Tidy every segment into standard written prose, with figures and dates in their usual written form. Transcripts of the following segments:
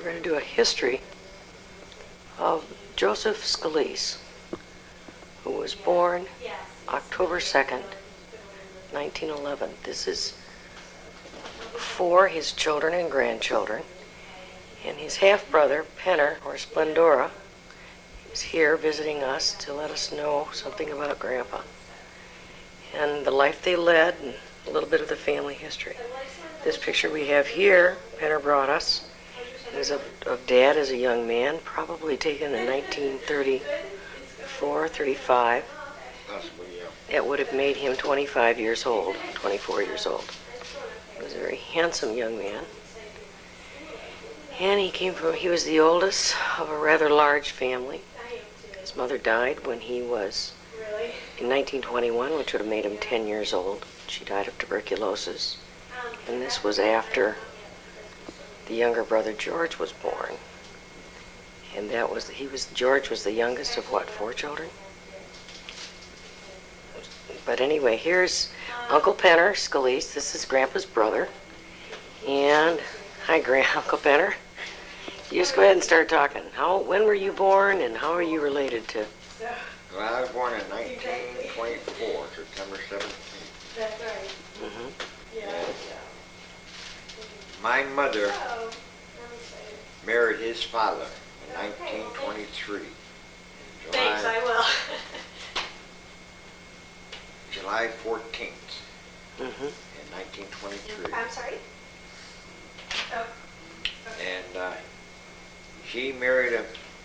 going to do a history of Joseph Scalise, who was born October 2nd, 1911. This is for his children and grandchildren. And his half-brother, Penner, or Splendora, is here visiting us to let us know something about Grandpa and the life they led and a little bit of the family history. This picture we have here, Penner brought us, is of Dad as a young man, probably taken in 1934, 35. Possibly, yeah. That would have made him 25 years old, 24 years old. He was a very handsome young man. And he was the oldest of a rather large family. His mother died when he was in 1921, which would have made him 10 years old. She died of tuberculosis. And this was after the younger brother George was born. And George was the youngest of what, 4 children? But anyway, here's Uncle Penner Scalise. This is Grandpa's brother. And hi, Uncle Penner. You just go ahead and start talking. When were you born, and how are you related to? Well, I was born in 1924, September 17th. That's right. Mm-hmm. Yeah. My mother married his father in 1923. Thanks, I will. July 14th Mm-hmm. in 1923. I'm sorry? Oh. Okay. And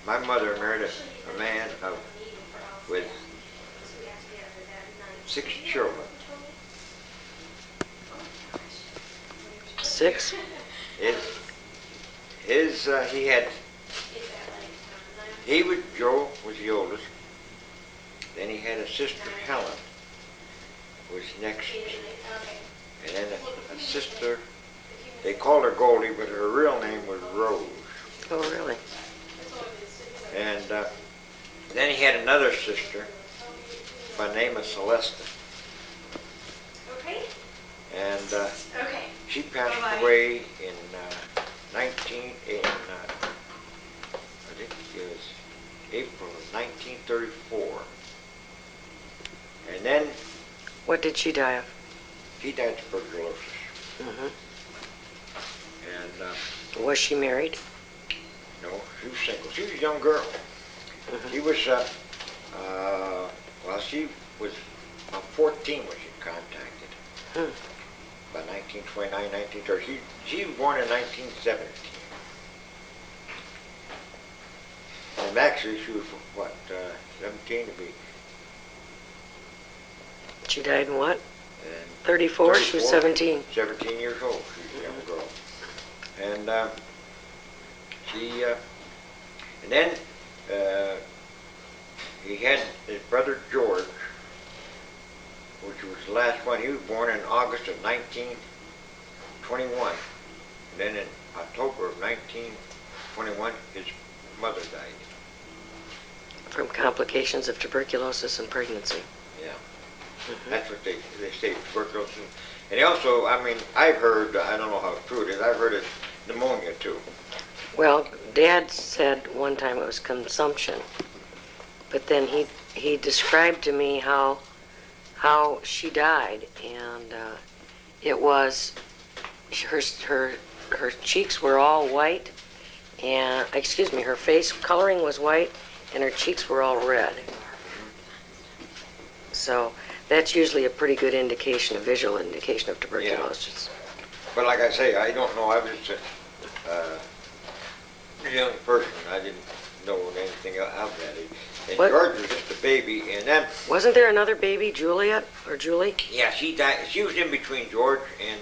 my mother married a man with 6 children. 6? Joe was the oldest. Then he had a sister, Helen, who was next. And then a sister, they called her Goldie, but her real name was Rose. Oh, really? And then he had another sister by the name of Celeste. Okay. And Okay. she passed Bye-bye. away in I think it was April of 1934. And then What did she die of? he died of tuberculosis. Mm-hmm. And Was she married? no, she was single. She was a young girl. Mm-hmm. She was, she was 14 when she contacted. Hmm. By 1929, 1930. She was born in 1917. And actually, she was, 17 to be. She died in what? And 34? She was 17. 17 years old. She was a young girl. And and then he had his brother George, which was the last one. He was born in August of 1921. And then in October of 1921, his mother died. From complications of tuberculosis and pregnancy. Yeah. Mm-hmm. That's what they say, tuberculosis. And they also, I've heard, I don't know how true it is, I've heard it's pneumonia too. Well, Dad said one time it was consumption. But then he described to me how she died, and it was her cheeks were all white, and her face coloring was white, and her cheeks were all red. So that's usually a pretty good indication, a visual indication of tuberculosis. Yeah. But like I say, I don't know. I was just a young person. I didn't know anything of that. And What? George was just a baby, and then Wasn't there another baby, Juliet or Julie? yeah, she died. She was in between George and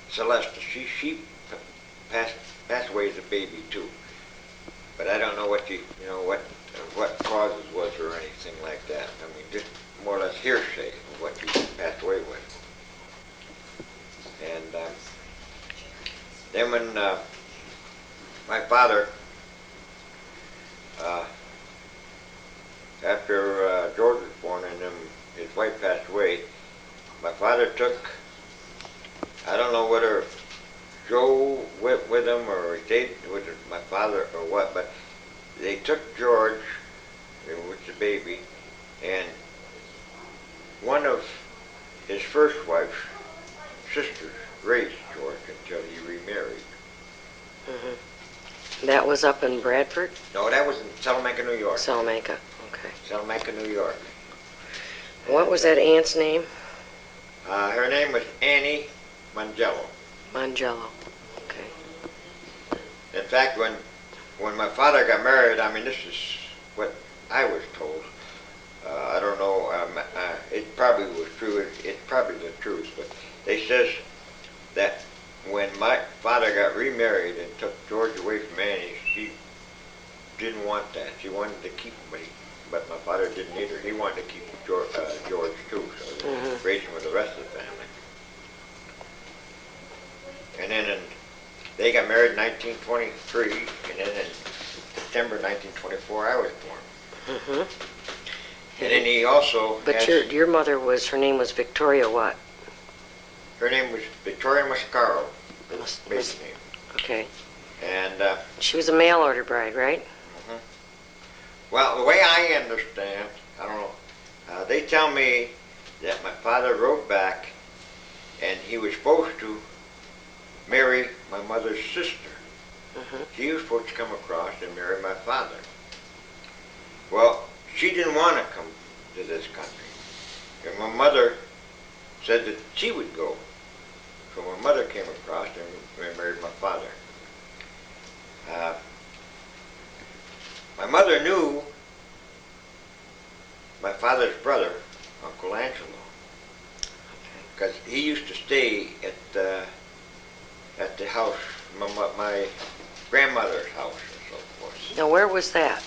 Celeste. She passed away as a baby too. But I don't know what what causes was or anything like that. Just more or less hearsay of what she passed away with. And then when my father, after George was born and then his wife passed away, my father took, I don't know whether stayed with my father or what, but they took George, with the baby, and one of his first wife's sisters raised George until he remarried. That was up in Bradford? No, that was in Salamanca, New York. Salamanca, okay. Salamanca, New York. What was that aunt's name? Her name was Annie Mangello. Mangello, okay. In fact, when my father got married, I mean, this is what I was told. I don't know. It probably was true. It's probably the truth. But they says that when my father got remarried and took George away from Annie, she didn't want that. She wanted to keep him, but my father didn't either. He wanted to keep George too, so they raised him with the rest of the family. And then they got married in 1923, and then in September 1924, I was born. And then he also But has, your mother her name was Victoria what? her name was Victoria Mascaro, maiden name. Okay. And She was a mail order bride, right? well, the way I understand, I don't know, they tell me that my father wrote back, and he was supposed to marry my mother's sister. She was supposed to come across and marry my father. Well, she didn't want to come to this country. And my mother said that she would go. So my mother came across and married my father. My mother knew my father's brother, Uncle Angelo, because he used to stay at the house, my grandmother's house and so forth. Now, where was that?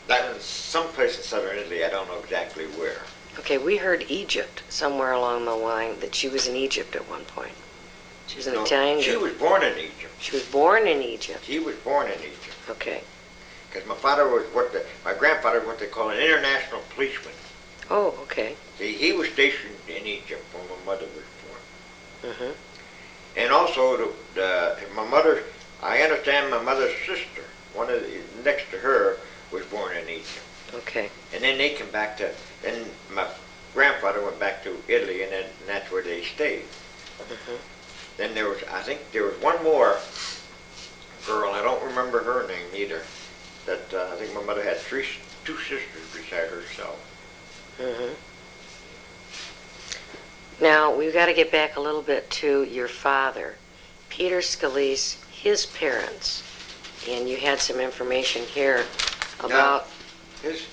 That was someplace in southern Italy. I don't know exactly where. Okay, we heard Egypt somewhere along the line, that she was in Egypt at one point. She was an Italian She girl. was born in Egypt. She was born in Egypt. She was born in Egypt. Okay. Because my father was my grandfather was what they call an international policeman. Oh, okay. See, he was stationed in Egypt when my mother was born. Mhm. And also, my mother, I understand my mother's sister, one of next to her, was born in Egypt. Okay. And then they came back then my grandfather went back to Italy, and that's where they stayed. Then I think there was one more girl, I don't remember her name either, that I think my mother had two sisters beside herself. Now, we've got to get back a little bit to your father, Peter Scalise, his parents. And you had some information here about... His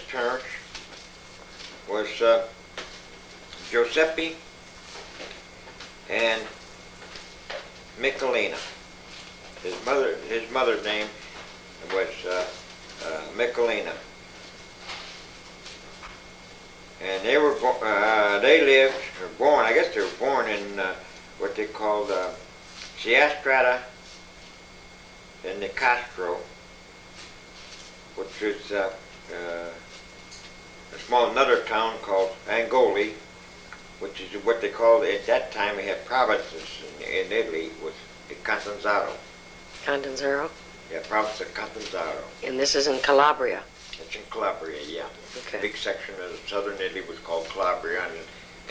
parents was Giuseppe and Michelina. His mother's name was Michelina. And they were born, I guess they were born in what they called Siastrata in the Castro, which is a small another town called Angoli, which is what they called, at that time they had provinces in Italy, was Catanzaro. Catanzaro? Yeah, province of Catanzaro. And this is in Calabria. It's in Calabria, yeah. Okay. A big section of southern Italy was called Calabria,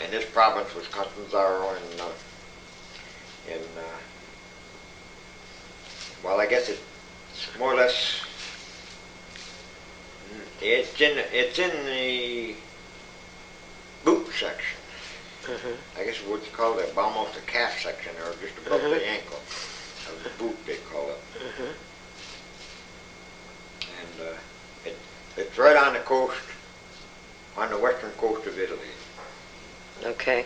and this province was Catanzaro, and well, I guess it's more or less, it's in the boot section. I guess what you call it, almost the calf section, or just above the ankle of the boot, they call it. And it's right on the coast, on the western coast of Italy. Okay.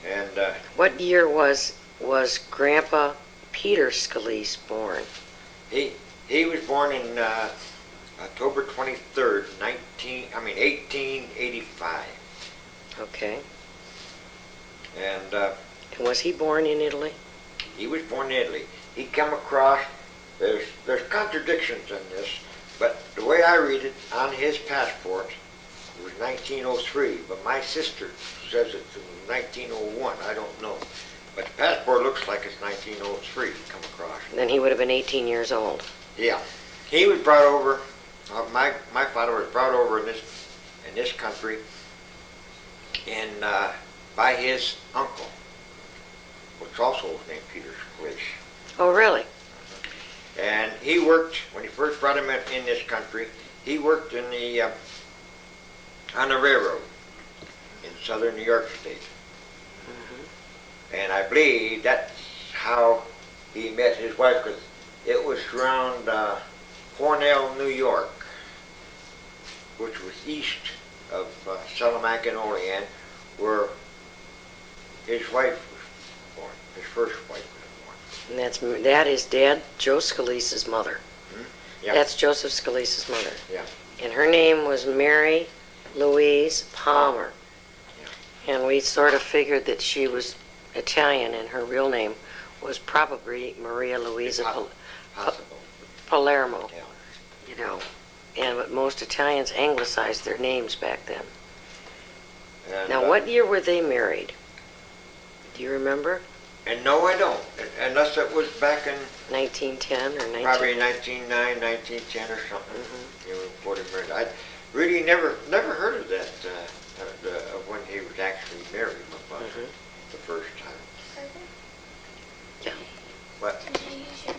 And What year was Grandpa Peter Scalise born? he was born in October 23rd, 1885. Okay. And And was he born in Italy? he was born in Italy. He come across, there's contradictions in this, but the way I read it, on his passport, it was 1903, but my sister says it's 1901, I don't know. But the passport looks like it's 1903 come across. Then he would have been 18 years old. Yeah. He was brought over, my father was brought over in this country and by his uncle, which also was named Peter Scalise. Oh, really? And he worked, when he first brought him in this country, he worked in on the railroad in southern New York State. And I believe that's how he met his wife, because it was around Cornell, New York, which was east of Salamanca and Olean, where his wife was born, his first wife was born. And that is Dad, Joe Scalise's mother. Yeah. That's Joseph Scalise's mother. Yeah. And her name was Mary Louise Palmer. Yeah. And we sort of figured that she was Italian, and her real name was probably Maria Luisa Possible. Palermo. Yeah. You know, but most Italians anglicized their names back then. And, Now, what year were they married? Do you remember? And no, I don't. Unless it was back in 1910 or 19... probably 1909, 1910 or something. You know, before they married. I really never heard of that, of when he was actually married, my father, the first time. Yeah. But Can I use your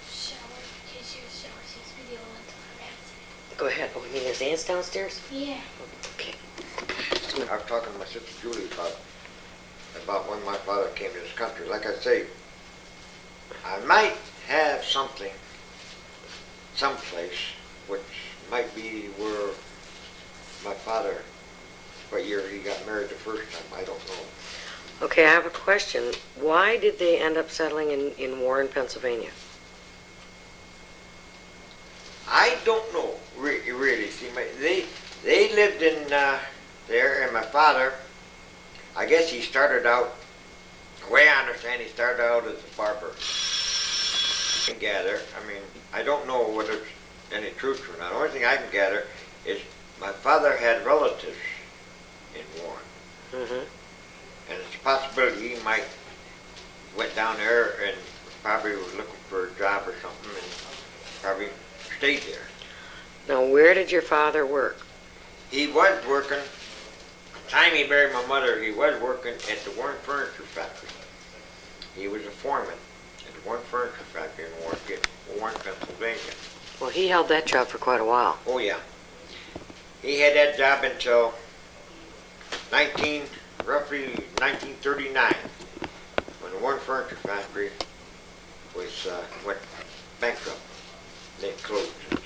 shower? Because your shower seems to be the only one till I'm Go ahead. Oh, you mean his aunt's downstairs? Yeah. Okay. I was talking to my sister Julie about when my father came to this country. Like I say, I might have something someplace which might be where my father, what year he got married the first time, I don't know. Okay, I have a question. Why did they end up settling in Warren, Pennsylvania? I don't know, really. See, they lived in there, and my father, I guess he started out, the way I understand, he started out as a barber. I can gather, I mean, I don't know whether it's any truth or not. The only thing I can gather is my father had relatives in Warren. Mm-hmm. And it's a possibility he might went down there and probably was looking for a job or something and probably stayed there. Now, where did your father work? He was working, the time he married my mother, he was working at the Warren Furniture Factory. He was a foreman at the Warren Furniture Factory in Warren, Pennsylvania. Well, he held that job for quite a while. Oh yeah. He had that job until roughly 1939, when the Warren Furniture Factory went bankrupt. They closed it.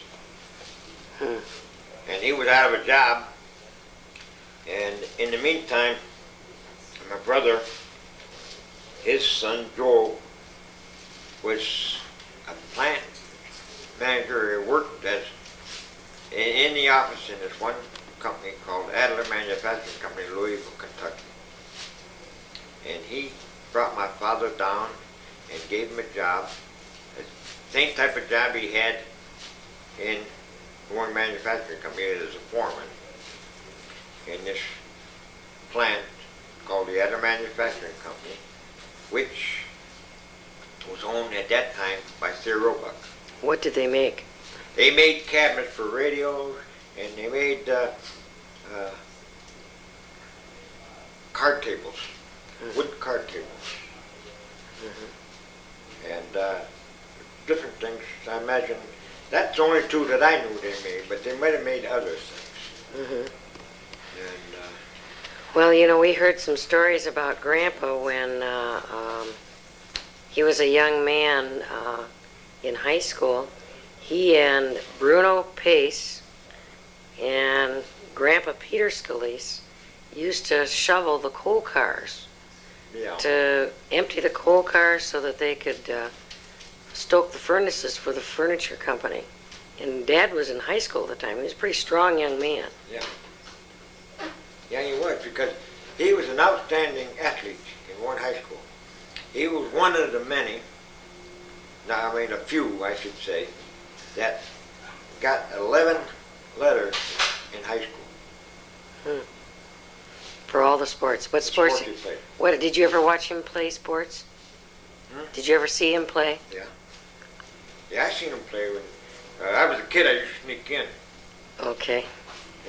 And he was out of a job. And in the meantime, my brother, his son Joe, was a plant manager. He worked in the office in this one company called Adler Manufacturing Company, Louisville, Kentucky. And he brought my father down and gave him a job, the same type of job he had in the Warren Manufacturing Company as a foreman in this plant called the Adler Manufacturing Company, which was owned at that time by Sir Roebuck. What did they make? They made cabinets for radios, and they made card tables, wooden card tables, and different things. I imagine that's the only two that I knew they made, but they might have made other things. And Well, you know, we heard some stories about Grandpa when he was a young man in high school. He and Bruno Pace and Grandpa Peter Scalise used to shovel the coal cars, yeah, to empty the coal cars so that they could stoke the furnaces for the furniture company. And Dad was in high school at the time. He was a pretty strong young man. yeah, he was, because he was an outstanding athlete in Warren High School. He was one of the many, now I mean a few, I should say, that got 11 letters in high school. For all the the sports. What sports? He played. What did you ever watch him play sports? Did you ever see him play? Yeah, I seen him play when I was a kid. I used to sneak in, Okay.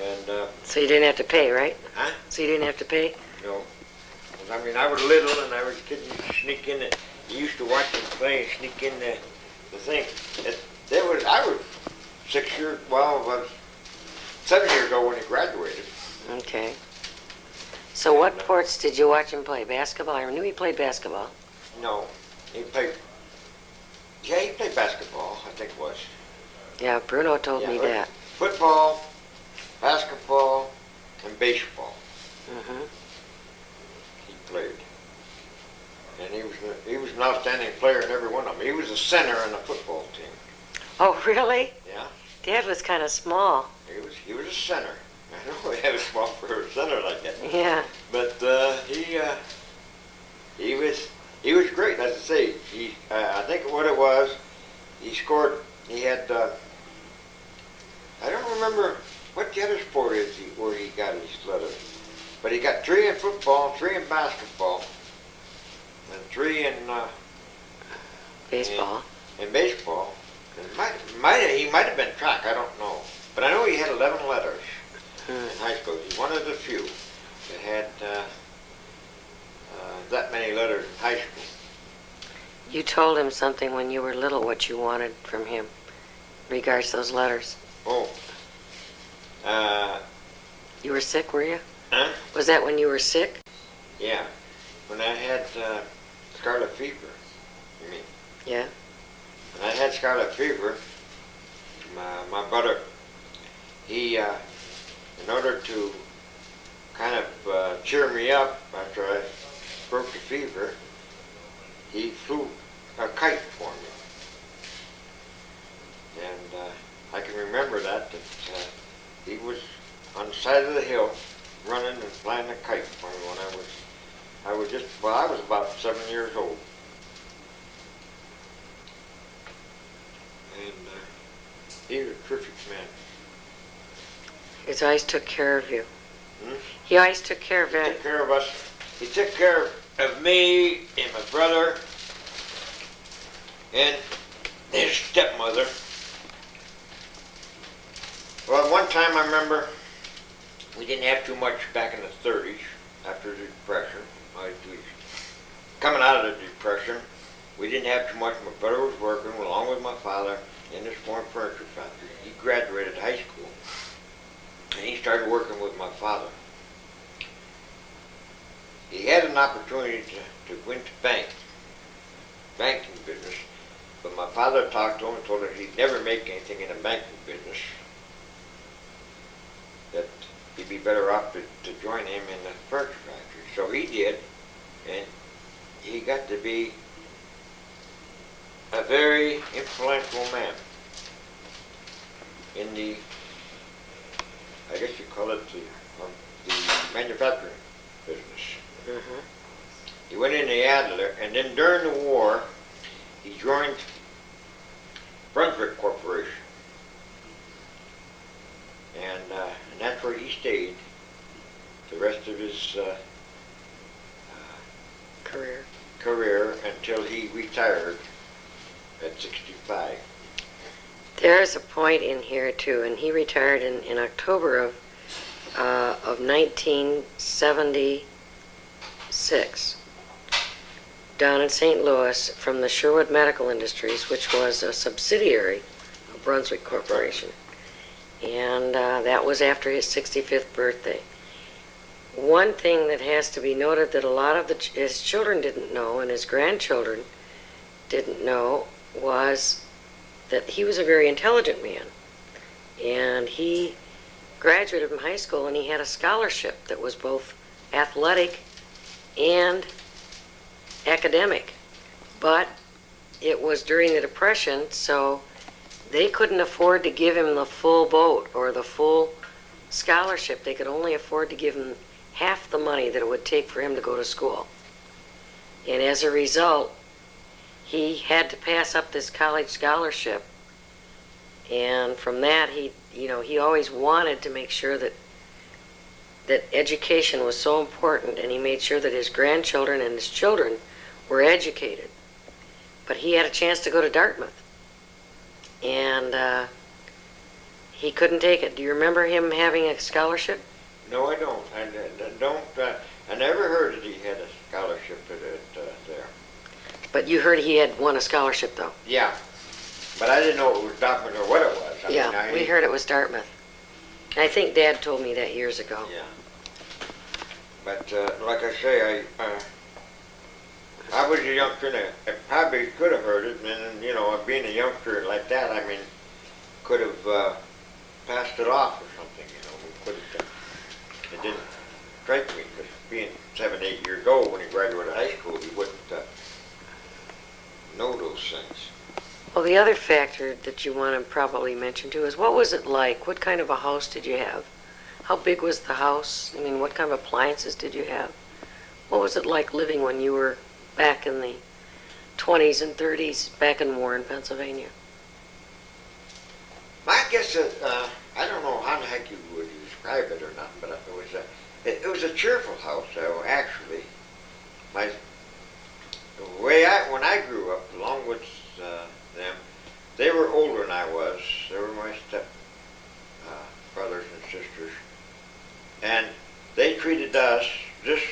and So you didn't have to pay, right? Huh? So you didn't have to pay? no, 'cause, I mean I was little and I was a kid. And used to sneak in. You used to watch him play and sneak in the thing. I was 6 years. Well, I was 7 years old when he graduated. Okay. So what sports did you watch him play? Basketball? I knew he played basketball. No, he played. Yeah, he played basketball. I think it was. Yeah, Bruno told me that. Football, basketball, and baseball. Hmm. He played, and he was an outstanding player in every one of them. He was a center on the football team. Oh, really? Yeah, Dad was kind of small. he was a center. I know he was small for a center like that, Yeah. but he was great. As I say, I think what it was, he scored. He had. I don't remember what the other sport is where he got his letters, but he got 3 in football, 3 in basketball, and 3 in Baseball. in baseball. And he might have been track. I don't know, but I know he had 11 letters in high school. He's one of the few that had that many letters in high school. You told him something when you were little, what you wanted from him, in regards to those letters. Oh. You were sick, were you? Huh? Was that when you were sick? Yeah. When I had scarlet fever, you mean? Yeah. When I had scarlet fever, my brother, he, in order to kind of cheer me up after I broke the fever, he flew a kite for me. And I can remember that he was on the side of the hill running and flying a kite for me when I was about 7 years old. And he was a terrific man. He always took care of you. Hmm? He always took care of He it. took care of us. He took care of me and my brother and his stepmother. Well, one time I remember we didn't have too much back in the 30s after the Depression. Coming out of the Depression, we didn't have too much. My brother was working along with my father in this foreign furniture factory. He graduated high school and he started working with my father. He had an opportunity to go into banking business, but my father talked to him and told him he'd never make anything in the banking business, that he'd be better off to join him in the furniture factory. So he did, and he got to be a very influential man in the, I guess you call it the manufacturing business. Mm-hmm. He went in the Adler, and then during the war, he joined Brunswick Corporation. And that's where he stayed the rest of his career until he retired at 65. There is a point in here too, and he retired in October of 1976 down in St. Louis from the Sherwood Medical Industries, which was a subsidiary of Brunswick Corporation. And that was after his 65th birthday. One thing that has to be noted that a lot of his children didn't know and his grandchildren didn't know was that he was a very intelligent man. And he graduated from high school and he had a scholarship that was both athletic and academic. But it was during the Depression, so they couldn't afford to give him the full boat or the full scholarship. They could only afford to give him half the money that it would take for him to go to school. And as a result, he had to pass up this college scholarship. And from that, he always wanted to make sure that that education was so important, and he made sure that his grandchildren and his children were educated. But he had a chance to go to Dartmouth, and he couldn't take it. Do you remember him having a scholarship? No, I don't. I never heard that he had a scholarship there. But you heard he had won a scholarship, though. Yeah, but I didn't know it was Dartmouth or what it was. We heard it was Dartmouth. I think Dad told me that years ago. Yeah. But like I say, I was a youngster, and I probably could have heard it, and being a youngster like that, I mean, could have passed it off or something. We could have. It didn't strike me, because being 7, 8 years old when he graduated high school, he wouldn't know those things. Well, the other factor that you want to probably mention too is, what was it like? What kind of a house did you have? How big was the house? I mean, what kind of appliances did you have? What was it like living when you were back in the 20s and 30s, back in Warren, Pennsylvania? I guess I don't know how the heck you would describe it or not, but it was a cheerful house. Actually, when I grew up, along with them, they were older than I was. They were my step brothers and sisters, and they treated us just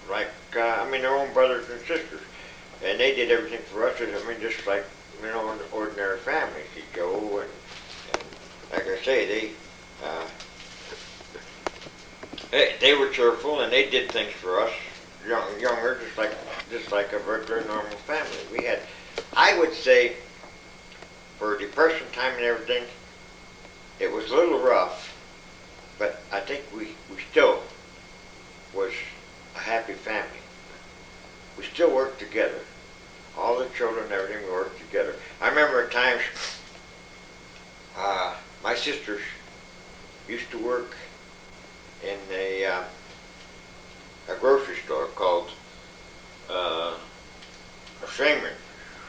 like their own brothers and sisters, and they did everything for us. Just like an ordinary family. He'd go and like I say, they were cheerful, and they did things for us younger, just like a regular normal family. We had, I would say, for depression time and everything, it was a little rough, but I think we still was a happy family. We still worked together. All the children and everything, we worked together. I remember at times, my sisters used to work in a grocery store called Freeman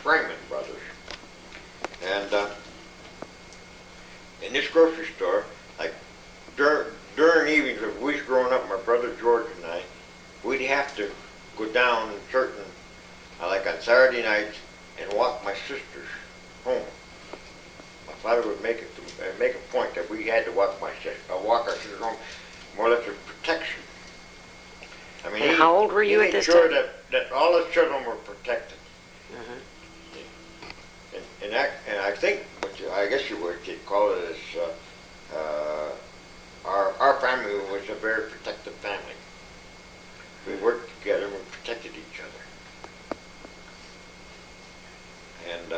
Brothers. And in this grocery store, like during evenings, when we was growing up, my brother George and I, we'd have to go down certain, like on Saturday nights, and walk my sisters home. My father would make a point that we had to walk our sisters home, more or less as protection. And how old were you at this time? He made sure that all the children were protected. Mm-hmm. And I think, I guess you would call it as, our family was a very protective family. We worked together and we protected each other. And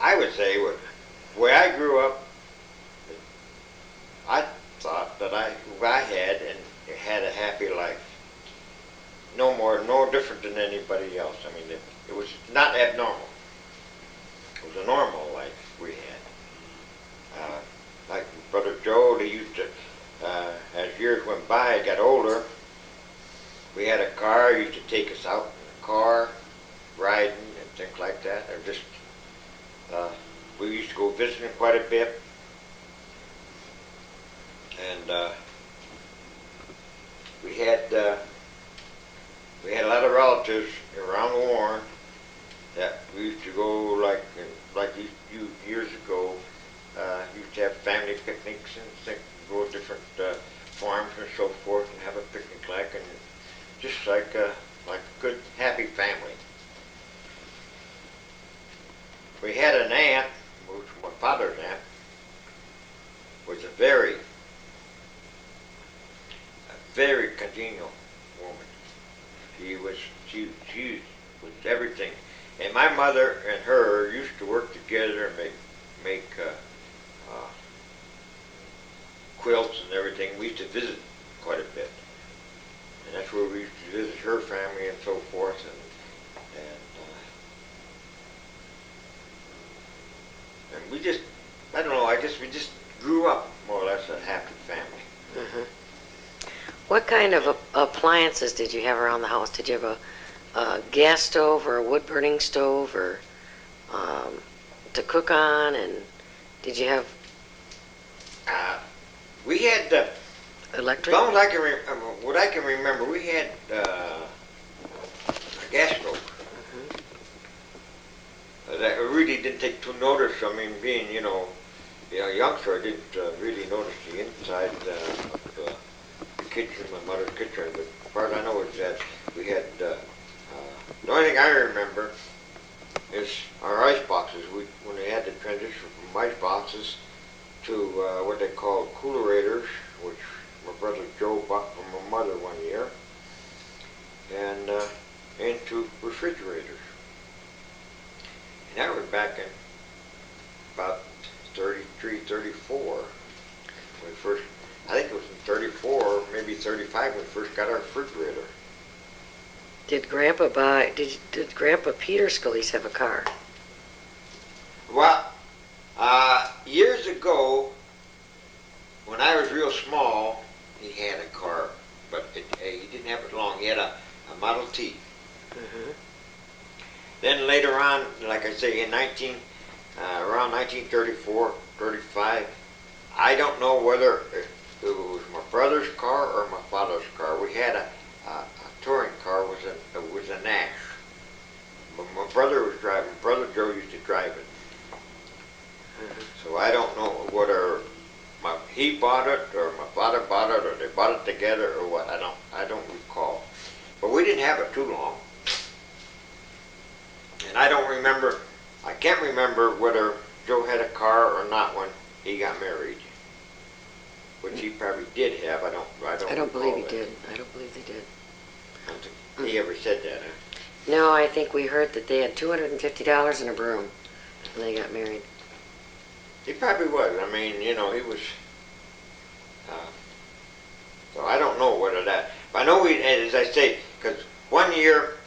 I would say, the way I grew up, I thought that I had a happy life. No different than anybody else. It was not abnormal. It was a normal life we had. Like Brother Joe, they used to, as years went by, got older, we had a car, he used to take us out in the car, riding and things like that. We used to go visiting quite a bit. And we had a lot of relatives around Warren that we used to go, like years ago, used to have family picnics and go to different farms and so forth and have a picnic and just like a good, happy family. We had an aunt, which was my father's aunt, was a very congenial woman. She was everything. And my mother and her used to work together and make quilts and everything. We used to visit quite a bit. And that's where we used to visit her family and so forth. And we just, I don't know, I guess we just grew up more or less a happy family. Mm-hmm. What kind of appliances did you have around the house? Did you have a gas stove or a wood-burning stove or to cook on? And Did you have We had, electric? as long as I can, what I can remember, we had a gas stove. That I really didn't take too notice. I mean, being, a youngster, I didn't really notice the inside of the kitchen, my mother's kitchen. But as far as I know is that we had, the only thing I remember is our ice boxes. When they had the transition from ice boxes to what they call coolerators, which my brother Joe bought from my mother one year, and into refrigerators. And that was back in about 33, 34. When we first, I think it was in 34, or maybe 35 when we first got our refrigerator. Did Grandpa Peter Scalise have a car? Well, years ago, when I was real small, he had a car, but he didn't have it long. He had a Model T. Mm-hmm. Then later on, like I say, in around 1934, 35, I don't know whether it was my brother's car or my father's car. We had a touring car. It was a Nash. But my brother was driving. Brother Joe used to drive it. So I don't know whether he bought it or my father bought it or they bought it together or what. I don't recall. But we didn't have it too long. And I can't remember whether Joe had a car or not when he got married. Which he probably did have. I don't believe he that. did. I don't believe they did. I don't think he ever said that, huh? No, I think we heard that they had $250 in a broom when they got married. He probably was. I mean, he was. So I don't know whether that. But I know as I say, because one year,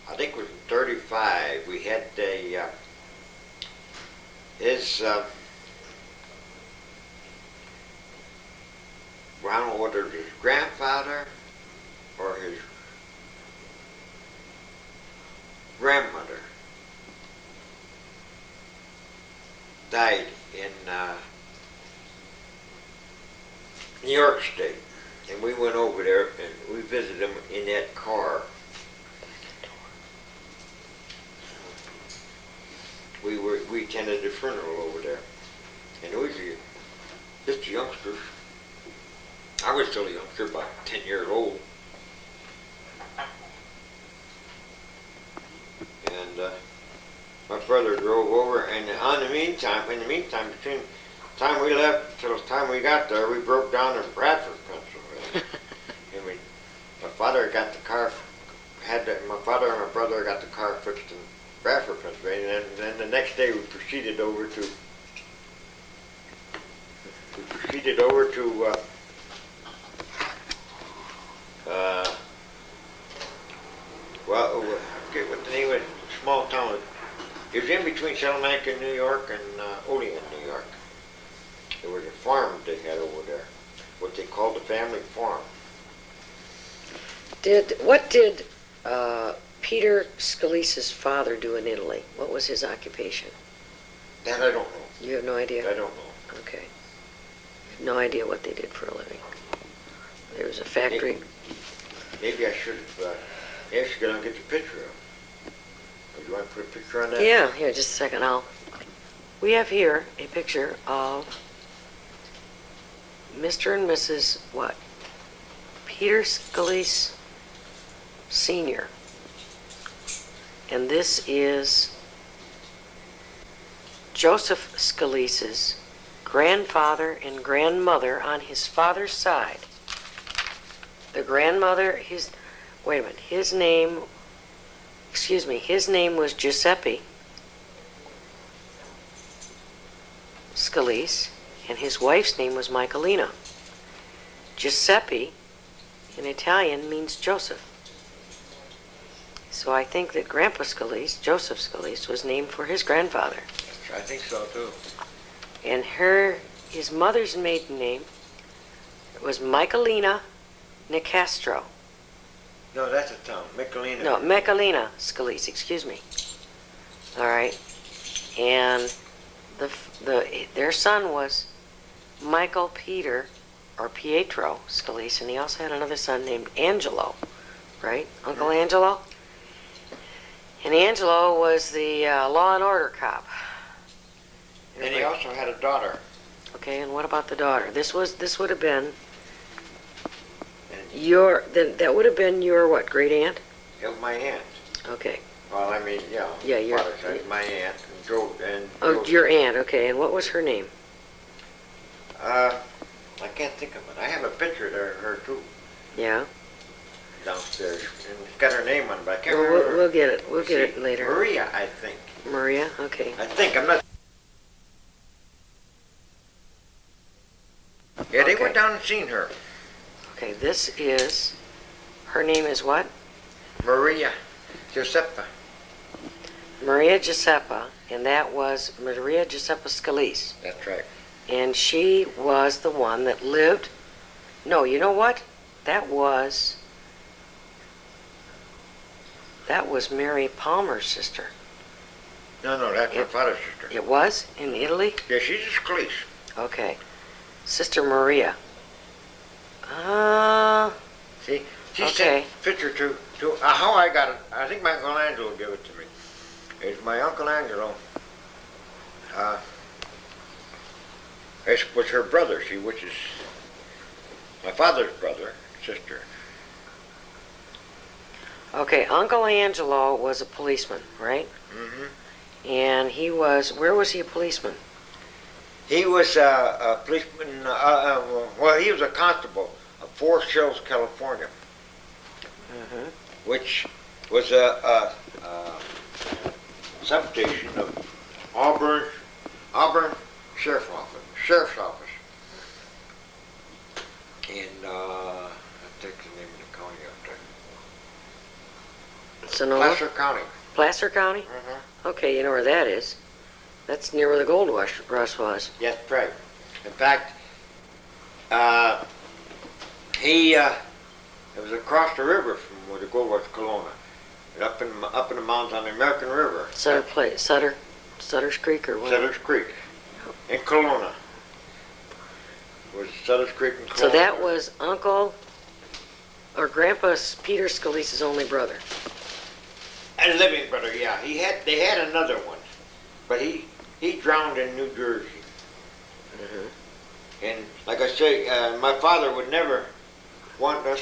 I think it was in 35, we had his. Well, I don't know whether it was his grandfather or his grandmother died in New York State, and we went over there and we visited him in that car. We attended the funeral over there, and it was just youngsters. I was still a youngster, about 10 years old, and my brother drove over, and in the meantime, between the time we left till the time we got there, we broke down in Bradford, Pennsylvania. And my father got the car, my father and my brother got the car fixed in Bradford, Pennsylvania, and then the next day we proceeded over to I forget what the name of the small town was. It was in between Salamanca, New York, and Olean, New York. There was a farm they had over there, what they called the family farm. What did Peter Scalise's father do in Italy? What was his occupation? That I don't know. You have no idea? I don't know. Okay. No idea what they did for a living. There was a factory. Maybe I should have asked you to get the picture of. Do you want to put a picture on that? Yeah, here, just a second. We have here a picture of Mr. and Mrs. what? Peter Scalise Sr. And this is Joseph Scalise's grandfather and grandmother on his father's side. The grandmother, his name was Giuseppe Scalise, and his wife's name was Michelina. Giuseppe, in Italian, means Joseph. So I think that Grandpa Scalise, Joseph Scalise, was named for his grandfather. I think so, too. And his mother's maiden name was Michelina Nicastro. No, that's a town. Michelina. No, Michelina Scalise, excuse me. All right. And their son was Michael Peter, or Pietro Scalise, and he also had another son named Angelo, right? Uncle Angelo? And Angelo was the law and order cop. And he also had a daughter. Okay, and what about the daughter? This would have been And that would have been your what, great aunt? it was my aunt. Okay. Well, I mean, yeah. Yeah, your father's side, my aunt. And oh, your aunt. Okay, and what was her name? I can't think of it. I have a picture there of her too Yeah. downstairs, and it's got her name on it, but I can't Well, remember. we'll get it. We'll get See, it later. Maria, I think. Maria. Okay. I think I'm not. Yeah, they Okay. went down and seen her. Okay. This is. Her name is what? Maria Giuseppa. Maria Giuseppa, and that was Maria Giuseppa Scalise. That's right. And she was the one that lived. No, you know what? That was Mary Palmer's sister. No, that's my father's sister. It was in Italy? Yeah, she's a Scalise. Okay. Sister Maria. See, she Okay. sent a picture to how I got it. I think my Uncle Angelo gave it to me. It's my Uncle Angelo. It was her brother, see, which is my father's brother, sister. Okay, Uncle Angelo was a policeman, right? Mm-hmm. And where was he a policeman? He was a policeman, well, he was a constable of Forest Hills, California, Mm-hmm. which was a substation of Auburn Sheriff's Office. And I think the name of the county up there. Sonoma? Placer County. Placer County? Mm-hmm. Okay, you know where that is. That's near where the gold rush was. Yes, that's right. In fact, it was across the river from where the gold was, Kelowna, and up in the mountains on the American River. Sutter's Creek or what? Sutter's Creek in Kelowna. Was Sutter's Creek in Kelowna. So that was Uncle or Grandpa Peter Scalise's only brother. A living brother, yeah. They had another one, but he drowned in New Jersey. Mm-hmm. And like I say, my father would never want us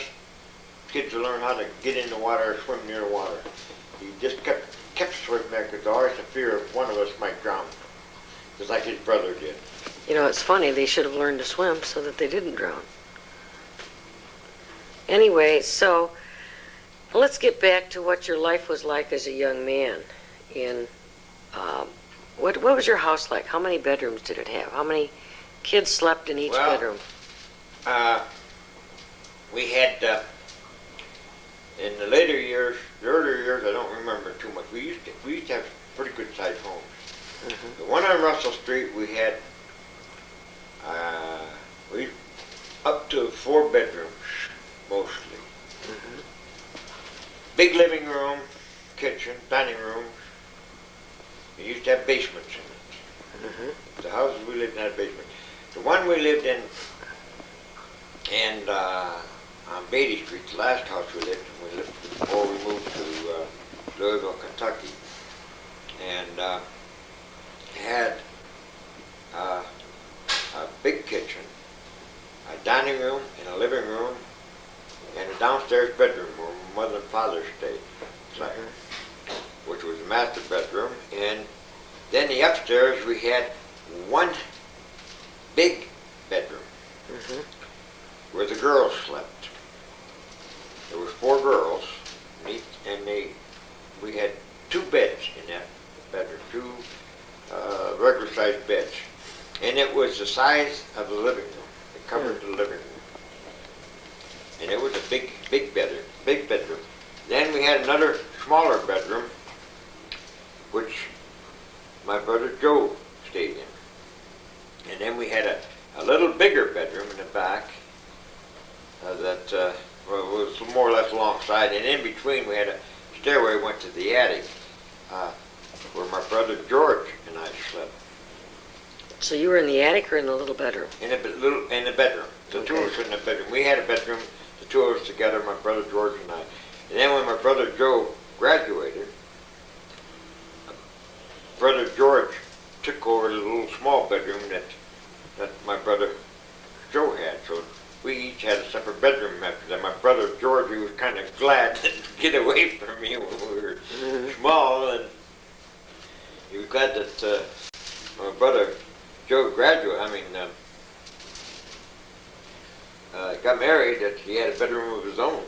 kids to learn how to get in the water or swim near the water. He just kept swimming there because always the fear of one of us might drown, just like his brother did. You know, it's funny. They should have learned to swim so that they didn't drown. Anyway, so let's get back to what your life was like as a young man. What was your house like? How many bedrooms did it have? How many kids slept in each bedroom? We had, in the later years, the earlier years, I don't remember too much. We used to have pretty good sized homes. Mm-hmm. The one on Russell Street, we had up to 4 bedrooms, mostly. Mm-hmm. Big living room, kitchen, dining room. We used to have basements in it. Mm-hmm. The houses we lived in had a basement. The one we lived in, and on Beatty Street, the last house we lived in, before we moved to Louisville, Kentucky, and had a big kitchen, a dining room, and a living room, and a downstairs bedroom where mother and father stayed, which was the master bedroom. And then the upstairs we had one big bedroom where the girls slept. There was 4 girls, and we had 2 beds in that bedroom, 2 regular-sized beds, and it was the size of the living room. It covered the living room, and it was a big bedroom. Then we had another smaller bedroom, which my brother Joe stayed in, and then we had a little bigger bedroom in the back that was more or less alongside, and in between we had a stairway went to the attic where my brother George and I slept. So you were in the attic or in the little bedroom? In the bedroom. The two of us in the bedroom. We had a bedroom, the two of us together, my brother George and I. And then when my brother Joe graduated, brother George took over the little small bedroom that my brother Joe had. So we each had a separate bedroom after that. My brother George, he was kind of glad to get away from me when we were small, and he was glad that my brother Joe got married, that he had a bedroom of his own.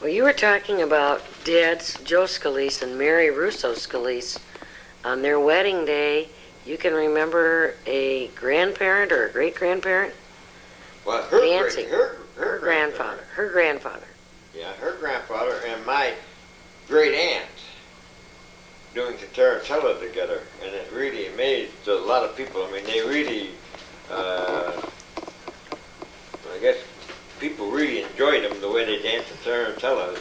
Well, you were talking about Dad's Joe Scalise and Mary Russo Scalise. On their wedding day, you can remember a grandparent or a great-grandparent? Well, her dancing. her grandfather. Her grandfather. Yeah, her grandfather and my great aunt doing the tarantella together, and it really amazed a lot of people. I mean, they really, I guess, people really enjoyed them the way they danced the tarantella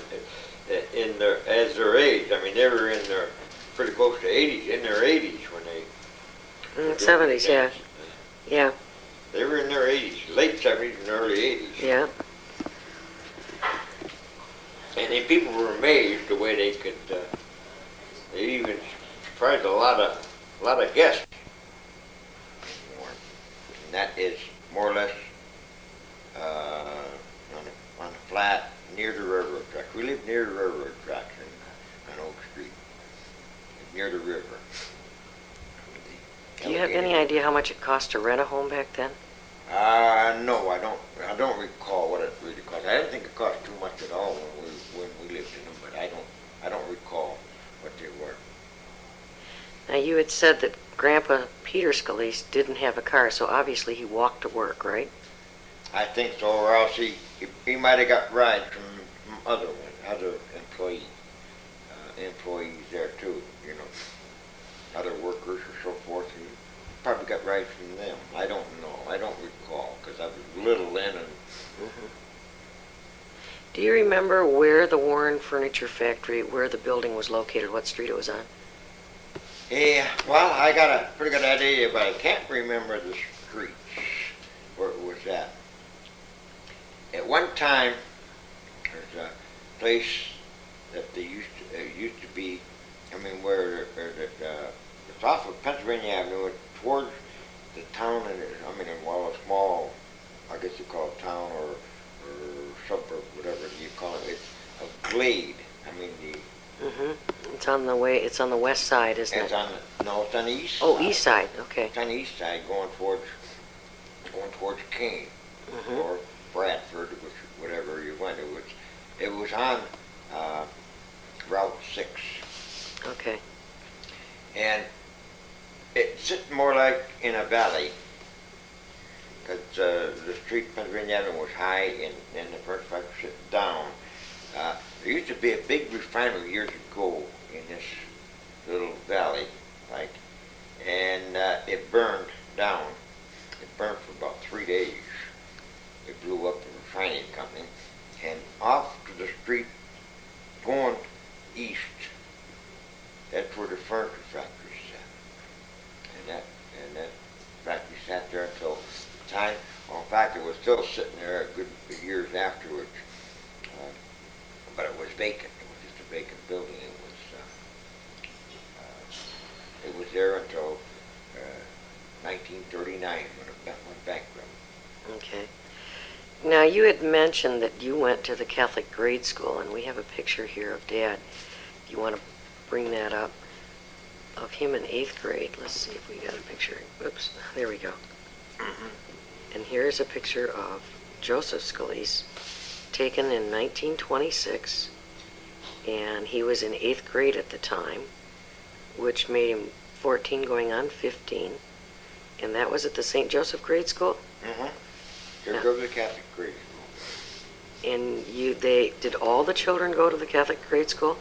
as their age. I mean, they were in their pretty close to 80s, in their 80s when they. 70s, yeah. Yeah. They were in their 80s, late 70s and early 80s. Yeah. And the people were amazed the way they could. They even surprised a lot of guests. And that is more or less on a flat near the railroad track. We live near the railroad tracks on Oak Street, near the river. Do you have any idea how much it cost to rent a home back then? No, I don't. I don't recall what it really cost. I didn't think it cost too much at all when we lived in them, but I don't recall what they were. Now, you had said that Grandpa Peter Scalise didn't have a car, so obviously he walked to work, right? I think so, or else he might have got rides from other employees there too, you know, other workers or so forth. He probably got rides from them. I don't know. I don't recall because I was little then. And Do you remember where the Warren Furniture Factory, where the building was located, what street it was on? Yeah, well, I got a pretty good idea, but I can't remember the streets where it was at. At one time, there's a place that they used to be. I mean, where it's off of Pennsylvania Avenue towards the town, and a small, I guess you call it town or suburb, whatever you call it. It's a glade. I mean It's on the west side, isn't it? it's on the east. Oh, side. east side. Okay. It's on the east side, going towards Keene or Bradford, whatever you went. It was on Route 6, Okay. and it's sitting more like in a valley, because the street Pennsylvania Avenue was high, and the first factory was sitting down. There used to be a big refinery years ago in this little valley, and it burned down. It burned for about 3 days. It blew up the refining company, and off to the street going east, that's where the furniture factory sat. And that factory sat there until time. Well, in fact, it was still sitting there a good years afterwards. But it was vacant. It was just a vacant building. It was there until 1939 when it went bankrupt. Okay. Now, you had mentioned that you went to the Catholic grade school, and we have a picture here of Dad. You want to bring that up? Of him in 8th grade. Let's see if we got a picture. Oops, there we go. And here's a picture of Joseph Scalise, taken in 1926, and he was in 8th grade at the time, which made him 14 going on 15, and that was at the St. Joseph grade school? They go to the Catholic grade school. And did all the children go to the Catholic grade school?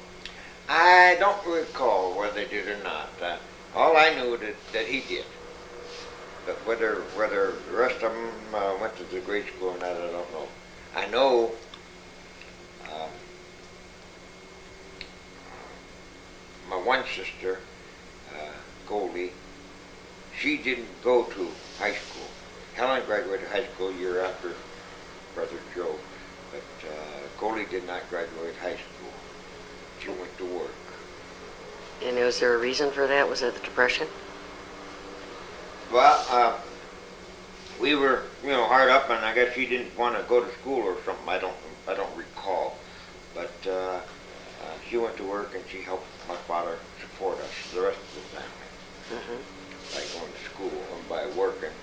I don't recall whether they did or not. All I knew that he did. But whether the rest of them went to the grade school or not, I don't know. I know my one sister, Goldie, she didn't go to high school. Helen graduated high school a year after Brother Joe, but Goldie did not graduate high school. She went to work. And was there a reason for that? Was it the Depression? Well, we were, hard up, and I guess she didn't want to go to school or something. I don't recall, but she went to work and she helped my father support us, the rest of the family, by going to school and by working.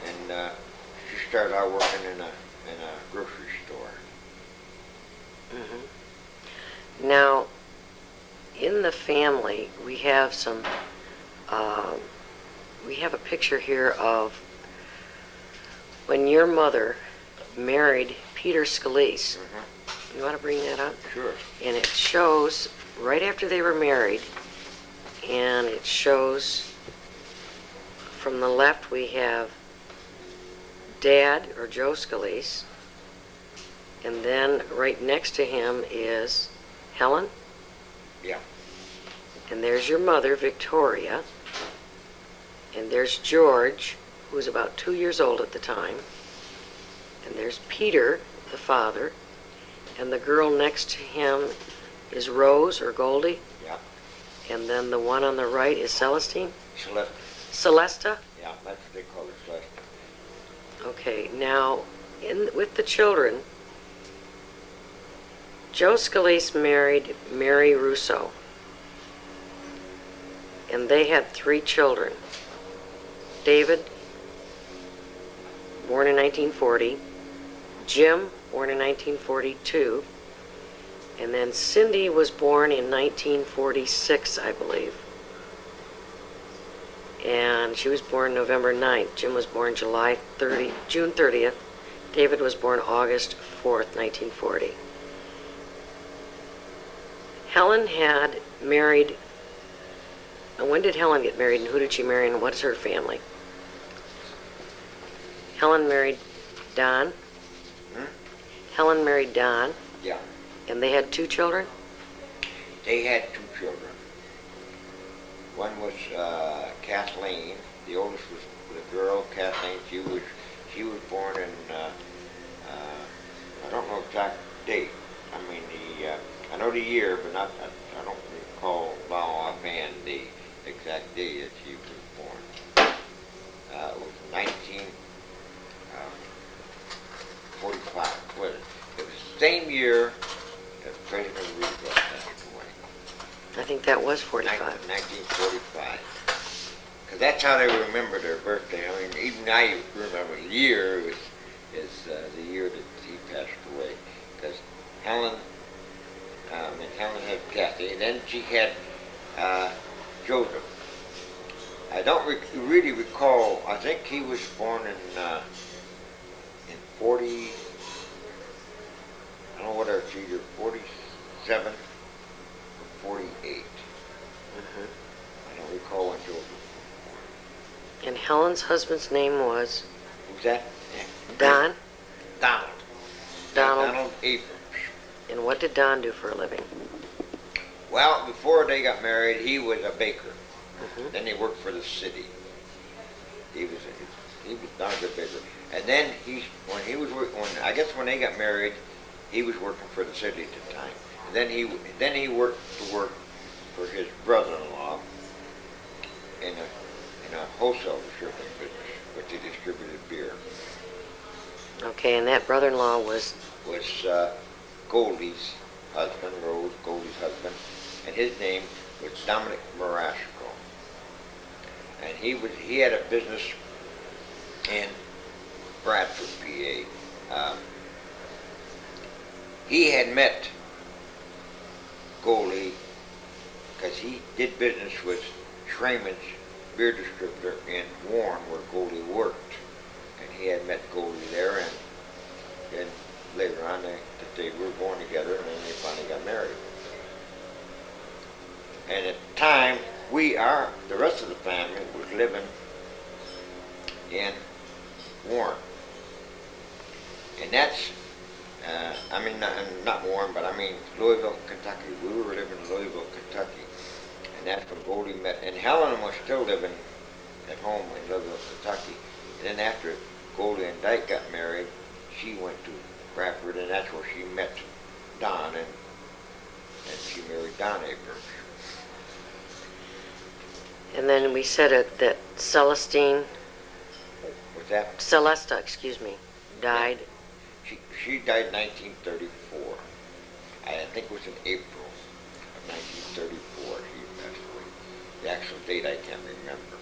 And she started out working in a grocery store. Now, in the family, we have some. We have a picture here of when your mother married Peter Scalise. You want to bring that up? Sure. And it shows right after they were married, and it shows from the left we have Dad, or Joe Scalise, and then right next to him is Helen. Yeah. And there's your mother, Victoria. And there's George, who was about 2 years old at the time. And there's Peter, the father. And the girl next to him is Rose, or Goldie. Yeah. And then the one on the right is Celestine? Celeste. Celesta? Yeah, that's what they call her, Celeste. Okay, now, with the children, Joe Scalise married Mary Russo. And they had 3 children. David, born in 1940, Jim, born in 1942, and then Cindy was born in 1946, I believe. And she was born November 9th. Jim was born June 30th. David was born August 4th, 1940. Helen had married. When did Helen get married, and who did she marry, and what's her family? Helen married Don. Helen married Don. Yeah. And they had 2 children? They had 2 children. One was Kathleen. The oldest was the girl, Kathleen. She was born in I don't know exact date. I mean I know the year, but I don't recall offhand the exact day that she was born. It was 1945. It was the same year that President Roosevelt passed away. I think that was 45. 1945. Because that's how they remember their birthday. I mean, even I remember the year is the year that he passed away. Because Helen had Kathy, and then she had Joseph. I don't really recall. I think he was born in 40. I don't know whether it's either 47 or 48. I don't recall when Joseph was born. And Helen's husband's name was? Who's that? Don? Donald. Donald. Donald Abrams. And what did Don do for a living? Well, before they got married, he was a baker. Then he worked for the city. He was not a good baker. And then when they got married, he was working for the city at the time. And then he worked for his brother-in-law in a wholesale distributing business, which he distributed beer. Okay, and that brother-in-law was? Was Goldie's husband, Rose, Goldie's husband, and his name was Dominic Marasco. And he had a business in Bradford, PA. He had met Goldie because he did business with Schraman's beer distributor in Warren, where Goldie worked. And he had met Goldie there, and then later on they were born together, and then they finally got married. And at the time, the rest of the family was living in Warren. And that's, not Warren, but I mean Louisville, Kentucky. We were living in Louisville, Kentucky. And that's when Goldie met. And Helen was still living at home in Louisville, Kentucky. And then after Goldie and Dyke got married, she went to Bradford, and that's where she met Don, and she married Don Abrams. And then we said it that Celestine, What's that? Celesta, excuse me, died. She died in 1934. I think it was in April of 1934 she passed away. The actual date I can't remember.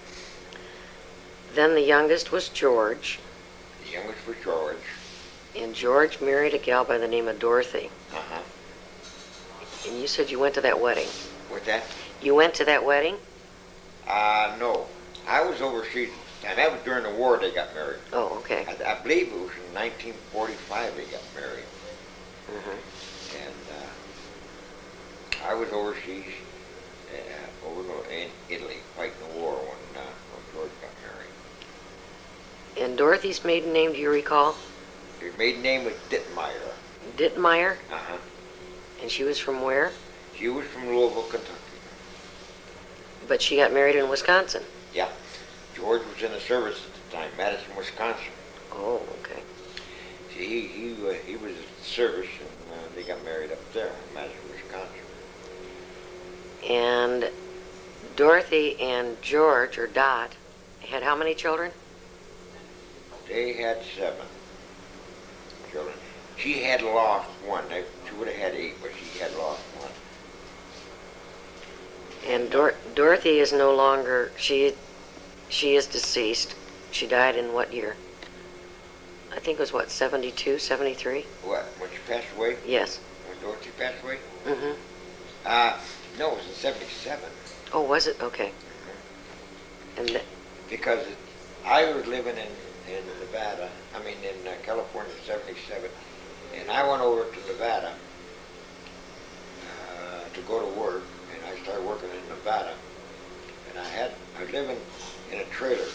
Then the youngest was George, The youngest was George. and George married a gal by the name of Dorothy. Uh-huh. And you said you went to that wedding. What's that? You went to that wedding? No. I was overseas, and that was during the war they got married. Oh, okay. I believe it was in 1945 they got married. Hmm. And I was overseas over in Italy fighting the war when George got married. And Dorothy's maiden name, do you recall? Her maiden name was Dittmeyer. Dittmeyer? Uh-huh. And she was from where? She was from Louisville, Kentucky. But she got married in Wisconsin. Yeah. George was in the service at the time, Madison, Wisconsin. Oh, okay. See, he was in the service, and they got married up there in Madison, Wisconsin. And Dorothy and George, or Dot, had how many children? They had 7 children. She had lost one. She would have had 8, but she had lost one. And Dorothy is no longer, she is deceased. She died in what year? I think it was, what, 72, 73? What, when she passed away? Yes. When Dorothy passed away? Mm-hmm. No, it was in 77. Oh, was it? Okay. And Because I was living in Nevada, in California in 77, and I went over to Nevada to go to work, and I started working in Nevada, and I was living in a trailer.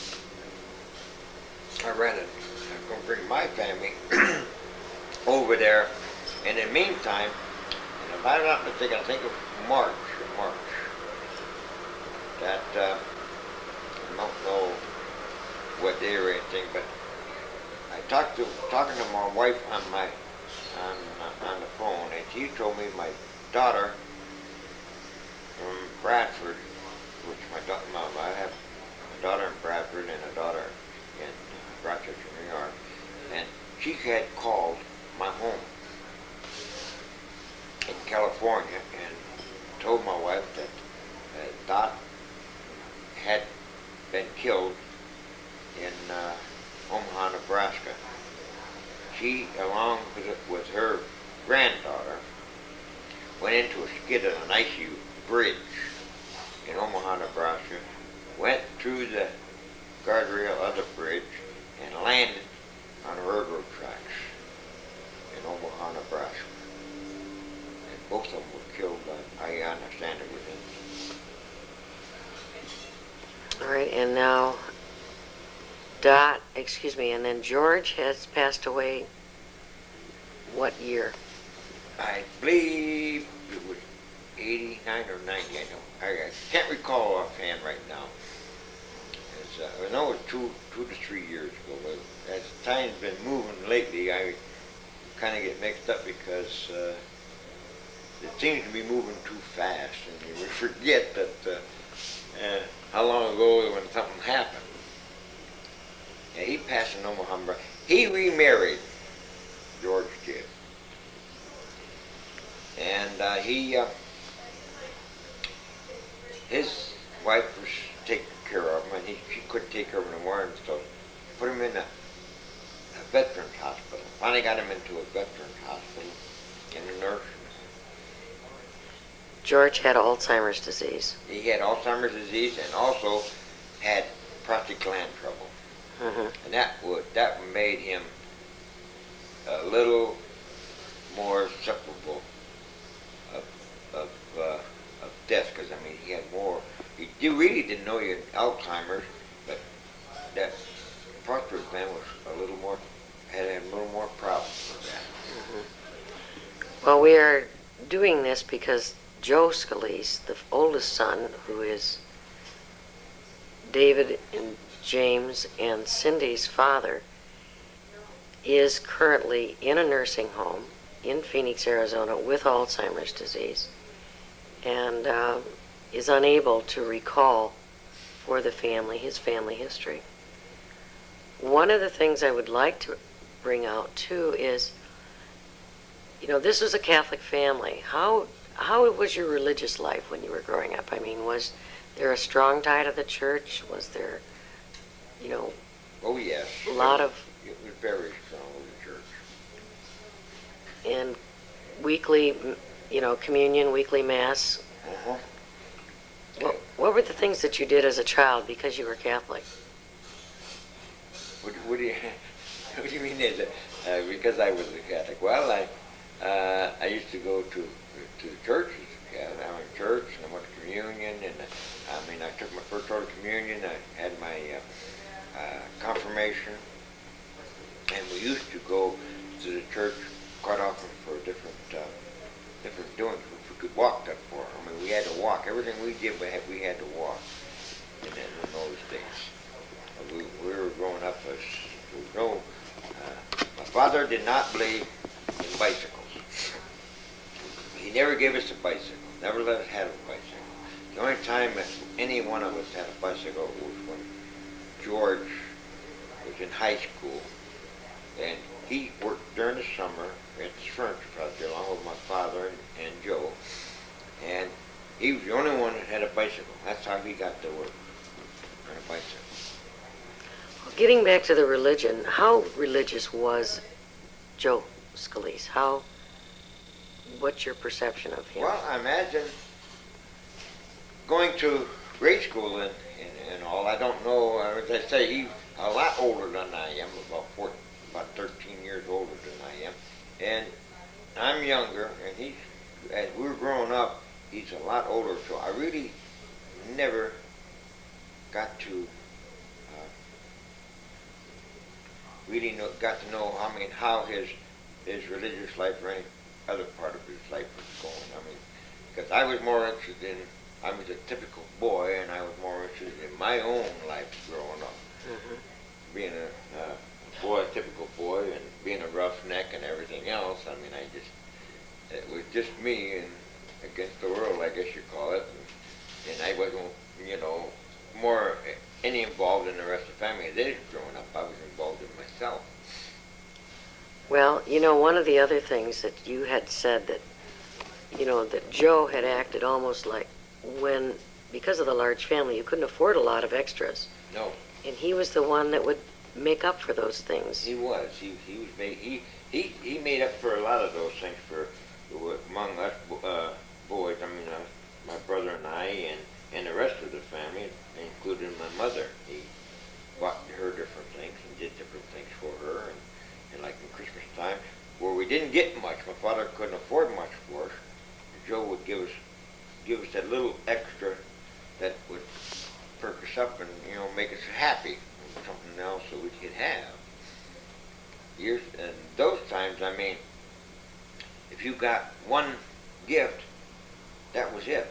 I rented. I was going to bring my family over there, and in the meantime, and if I'm not mistaken, I think it was March, that I don't know what day or anything, but I talking to my wife on the phone, and she told me my daughter from Bradford, which I have a daughter in Bradford and a daughter in Rochester, New York, and she had called my home in California and told my wife that Dot had been killed in Omaha, Nebraska. She, along with her granddaughter, went into a skid on an icy bridge in Omaha, Nebraska, went through the guardrail of the bridge, and landed on the railroad tracks in Omaha, Nebraska. And both of them were killed, I understand it, within. all right, and now and then George has passed away what year? I believe it was 89 or 90, I can't recall offhand right now. I know it was 2 to 3 years ago, but as time's been moving lately, I kind of get mixed up because it seems to be moving too fast, and you forget that how long ago when something happened. Yeah, he passed in Omaha. He remarried, George did. And his wife was taking care of him, and she couldn't take care of him anymore, and so put him in a veterans hospital. Finally got him into a veterans hospital, and the nurse. George had Alzheimer's disease. He had Alzheimer's disease and also had prostate gland trouble. Mm-hmm. And that made him a little more susceptible of death, because he had more. He really didn't know he had Alzheimer's, but that prostate gland was a little more problems with that. Mm-hmm. Well, we are doing this because Joe Scalise, the oldest son, who is David and James and Cindy's father, is currently in a nursing home in Phoenix, Arizona with Alzheimer's disease, and is unable to recall for the family his family history. One of the things I would like to bring out too is, this was a Catholic family. How was your religious life when you were growing up? I mean, was there a strong tie to the church? Was there, Oh, yes. a lot of... It was very strong with the church. And weekly, communion, weekly mass? Uh-huh. What were the things that you did as a child because you were Catholic? What do you what do you mean because I was a Catholic? Well, I used to go to the churches. Yeah, I went to church and I went to communion, and I took my first order of communion. I had my confirmation, and we used to go to the church quite often for different doings. We could walk that far. I mean, we had to walk. Everything we did, we had to walk. And then in those days, we were growing up my father did not believe in bicycles. He never gave us a bicycle. Never let us have a bicycle. The only time that any one of us had a bicycle was when George was in high school, and he worked during the summer at the furniture factory along with my father and Joe, and he was the only one that had a bicycle. That's how he got to work, on a bicycle. Well, getting back to the religion, how religious was Joe Scalise? What's your perception of him? Well, I imagine going to grade school and all. I don't know. As I say, he's a lot older than I am, about 13 years older than I am, and I'm younger. And as we were growing up, he's a lot older. So I really never got to got to know. How his religious life or any other part of his life was going. Because I was more interested in. I was a typical boy, and I was more interested in my own life growing up. Mm-hmm. Being a typical boy, and being a roughneck and everything else. It was just me and against the world, I guess you call it. And I wasn't, more any involved in the rest of the family. They were growing up. I was involved in myself. Well, one of the other things that you had said that, that Joe had acted almost like because of the large family, you couldn't afford a lot of extras. No. And he was the one that would make up for those things. He was. He made up for a lot of those things among us boys. My brother and I, and the rest of the family, including my mother. He bought her different things and did different things for her. And like in Christmas time, where we didn't get much, my father couldn't afford much for us. Joe would give us that little extra that would perk us up and make us happy, something else that we could have. And those times, if you got one gift, that was it.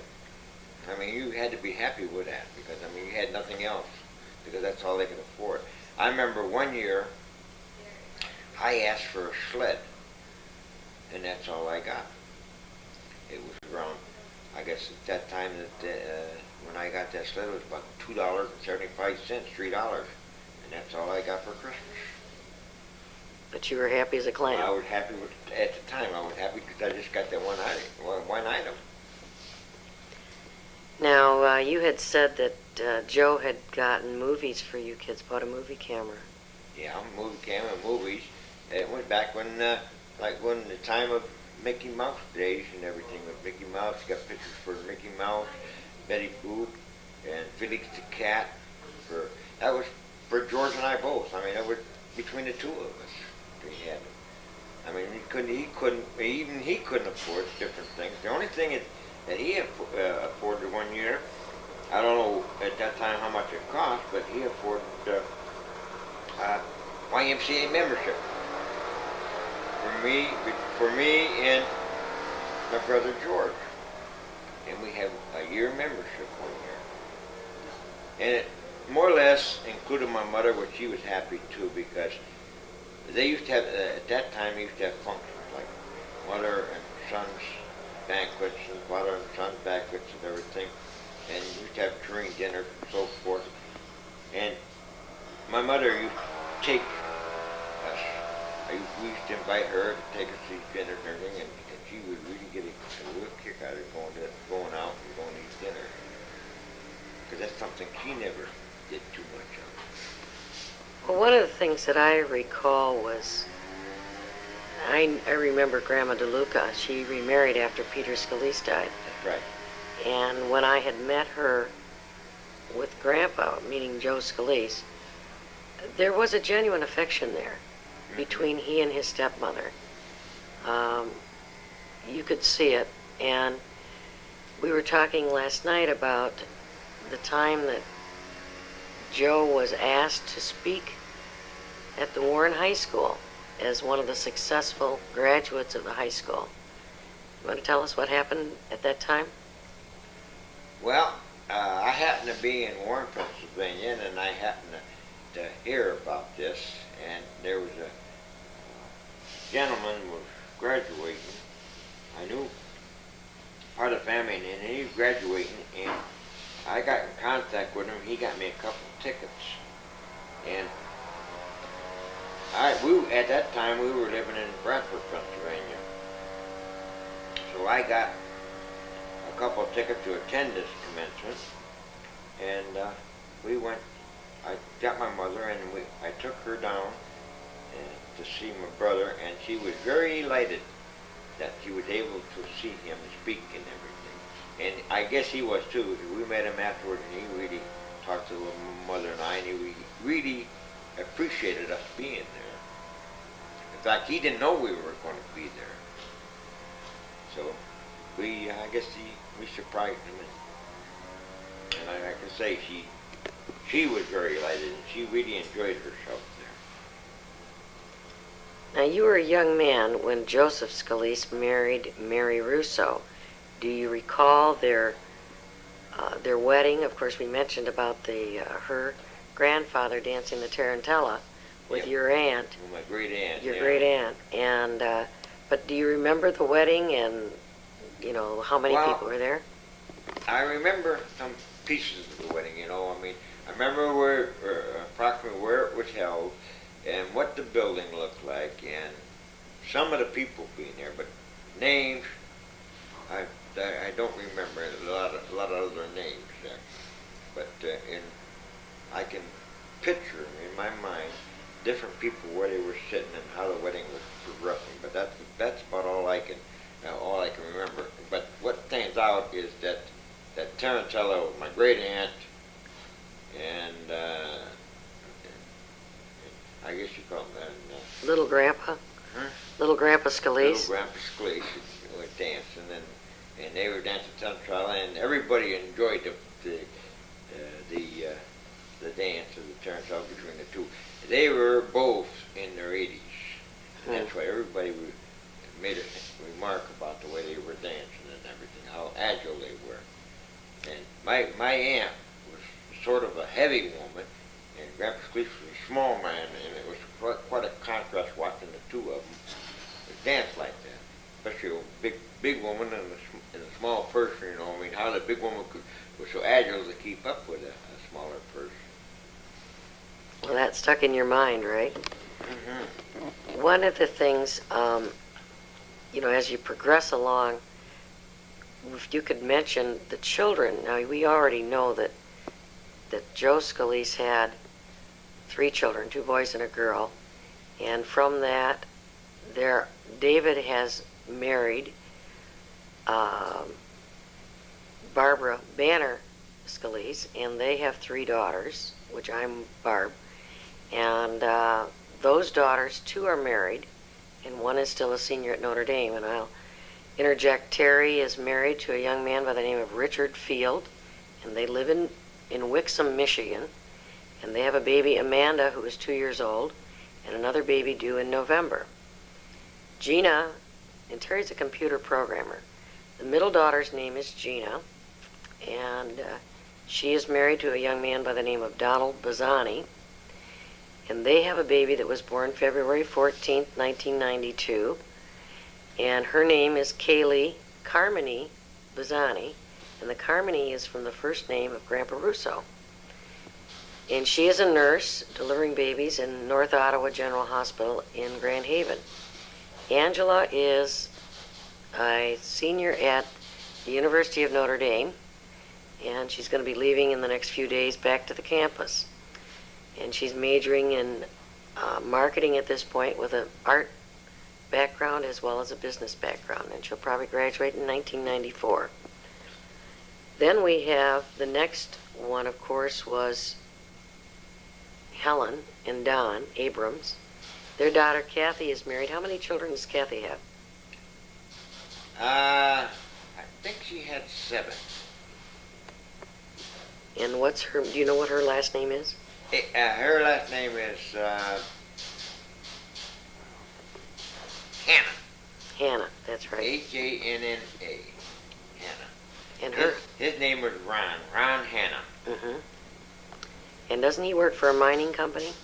You had to be happy with that because you had nothing else because that's all they could afford. I remember one year I asked for a sled, and that's all I got. It was around, I guess at that time that when I got that sled, it was about $2.75, $3, and that's all I got for Christmas. But you were happy as a clam. I was happy at the time. I was happy because I just got that one item. Now, you had said that Joe had gotten movies for you kids, bought a movie camera. Yeah, movie camera, movies. It went back when the time of Mickey Mouse days and everything with Mickey Mouse. Got pictures for Mickey Mouse, Betty Boop, and Felix the Cat. That was for George and I both. That was between the two of us. We had them. He couldn't afford different things. The only thing that he afforded one year, I don't know at that time how much it cost, but he afforded YMCA membership for me and my brother George. and we have a year membership over there. And it more or less included my mother, which she was happy too, because they used to have, at that time, they used to have functions like mother and sons banquets and father and son banquets and everything. And we used to have touring dinners and so forth. And my mother used to take us, we used to invite her to take us to these dinners and everything, and she would really get a real kick out of going out and going to these dinners. Because that's something she never did too much of. Well, one of the things that I recall was, I remember Grandma DeLuca. She remarried after Peter Scalise died. That's right. And when I had met her with Grandpa, meaning Joe Scalise, there was a genuine affection there between he and his stepmother. You could see it. And we were talking last night about the time that Joe was asked to speak at the Warren High School as one of the successful graduates of the high school. You want to tell us what happened at that time? Well, I happened to be in Warren, Pennsylvania, and I happened to hear about this, and there was a gentleman was graduating. I knew part of the family, and he was graduating, and I got in contact with him. He got me a couple of tickets, and at that time we were living in Brantford, Pennsylvania. So I got a couple of tickets to attend this commencement, and we went. I got my mother, and I took her down to see my brother, and she was very elated that she was able to see him speak and everything. And I guess he was too. We met him afterward, and he really talked to my mother and I, and he really appreciated us being there. In fact, he didn't know we were going to be there. So I guess we surprised him, and I can say she was very elated, and she really enjoyed herself there. Now, you were a young man when Joseph Scalise married Mary Russo. Do you recall their wedding? Of course, we mentioned about her grandfather dancing the tarantella with your aunt. Well, my great aunt. Your great aunt. And but do you remember the wedding, and how many people were there? I remember some pieces of the wedding. I mean, I remember approximately where it was held, and what the building looked like, and some of the people being there, but names, I don't remember a lot of other names there. But I can picture in my mind different people where they were sitting and how the wedding was progressing. But that's about all I can remember. But what stands out is that tarantella was my great aunt, and I guess you call him that. Little Grandpa? Huh? Little Grandpa Scalise? Little Grandpa Scalise would dance, and they were dancing tarantella, and everybody enjoyed the dance of the tarantella between the two. They were both in their 80s, and that's why everybody made a remark about the way they were dancing and everything, how agile they were. And my aunt was sort of a heavy woman, and Grandpa Scalise was a small man, and it was quite a contrast watching the two of them dance like that, especially a big woman and a small person. I mean, how the big woman was so agile to keep up with a smaller person. Well, that stuck in your mind, right? Mm-hmm. One of the things, as you progress along, if you could mention the children. Now, we already know that Joe Scalise had 3 children, 2 boys and a girl. And from that, David has married Barbara Banner Scalise, and they have 3 daughters, which I'm Barb. And those daughters, 2 are married, and 1 is still a senior at Notre Dame. And I'll interject, Terry is married to a young man by the name of Richard Field, and they live in Wixom, Michigan. And they have a baby, Amanda, who is 2 years old, and another baby due in November. Gina, and Terry's a computer programmer. The middle daughter's name is Gina, and she is married to a young man by the name of Donald Bazzani, and they have a baby that was born February 14th, 1992, and her name is Kaylee Carmody Bazzani, and the Carmody is from the first name of Grandpa Russo. And she is a nurse delivering babies in North Ottawa General Hospital in Grand Haven. Angela is a senior at the University of Notre Dame, and she's going to be leaving in the next few days back to the campus. And she's majoring in marketing at this point with an art background as well as a business background, and she'll probably graduate in 1994. Then we have the next one, of course, was Helen and Don Abrams. Their daughter Kathy is married. How many children does Kathy have? I think she had 7. And what's her, do you know what her last name is? Her last name is Hannah. Hannah, that's right. H-A-N-N-A. Hannah. And her? His name was Ron Hannah. Mm-hmm. And doesn't he work for a mining company?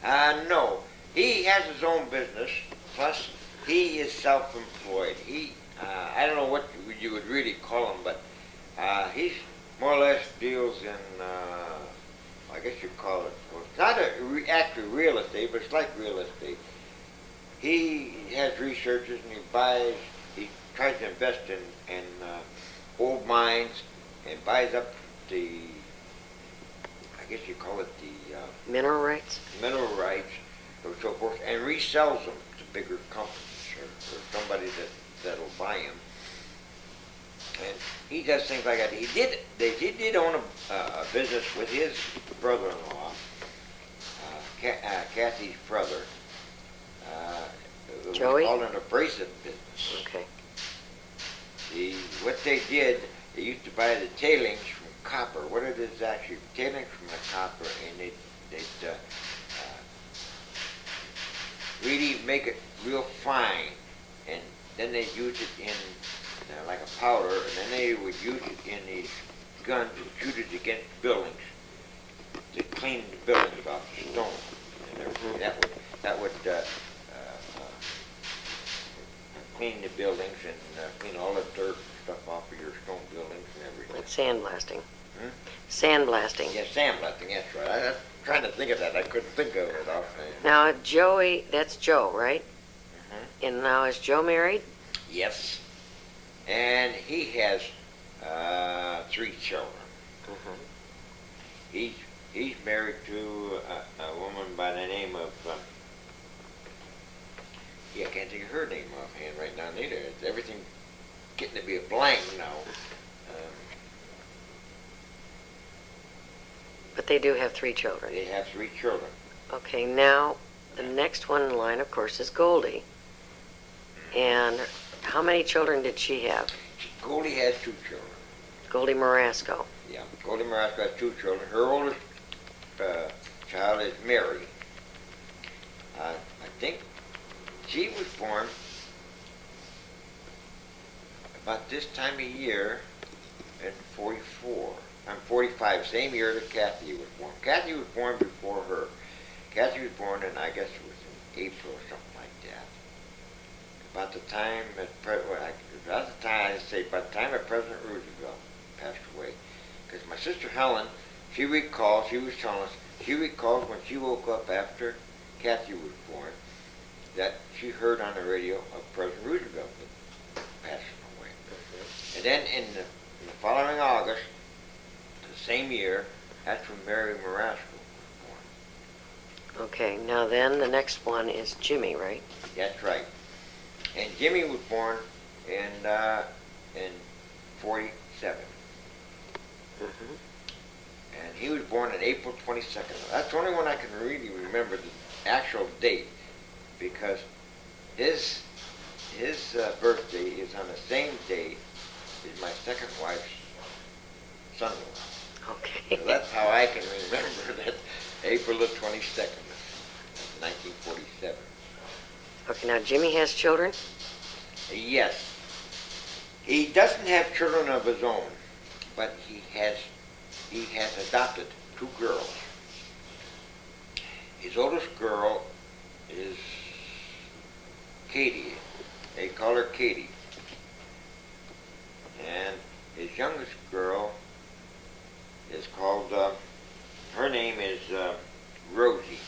No. He has his own business, plus he is self-employed. I don't know what you would really call him, but he's more or less deals in, I guess you'd call it, well, it's not actually real estate, but it's like real estate. He has researches and he tries to invest in old mines and buys up the, I guess you call it the Mineral rights? mineral rights or so forth, and resells them to bigger companies or somebody that'll buy them. And he does things like that. They did own a business with his brother-in-law, Kathy's brother. Joey? We called it an abrasive business. Okay. What they did, they used to buy the tailings from copper. What it is actually, tailings from the copper, and they'd really make it real fine, and then they'd use it in like a powder, and then they would use it in these guns and shoot it against buildings to clean the buildings off the stone and everything. That would clean the buildings and clean all the dirt and stuff off of your stone buildings and everything. Like sandblasting. Hmm? Sandblasting. Yeah, sandblasting, that's right. I was trying to think of that. I couldn't think of it offhand. Now, Joey, that's Joe, right? Mm-hmm. And now is Joe married? Yes. And he has 3 children. Mm-hmm. He's married to a woman by the name of, I can't think of her name offhand right now neither. It's everything getting to be a blank now. But they do have 3 children. They have 3 children. Okay, now the next one in line, of course, is Goldie. And how many children did she have? Goldie has 2 children. Goldie Marasco. Yeah, Goldie Marasco has 2 children. Her oldest child is Mary. I think she was born about this time of year in 44. I'm 45, same year that Kathy was born. Kathy was born before her. Kathy was born in, I guess it was in April or something like that. About the time that President Roosevelt passed away. Because my sister Helen, she was telling us, she recalls when she woke up after Kathy was born, that she heard on the radio of President Roosevelt passing away. And then in the following August, the same year, that's when Mary Marasco was born. Okay, now then the next one is Jimmy, right? That's right. And Jimmy was born in 47. Mm-hmm. And he was born on April 22nd. That's the only one I can really remember the actual date, because his birthday is on the same day as my second wife's son-in-law. Okay. So that's how I can remember that April the 22nd, 1947. Okay, now Jimmy has children? Yes. He doesn't have children of his own, but he has adopted two girls. His oldest girl is Katie. They call her Katie. And his youngest girl is called, her name is Rosie.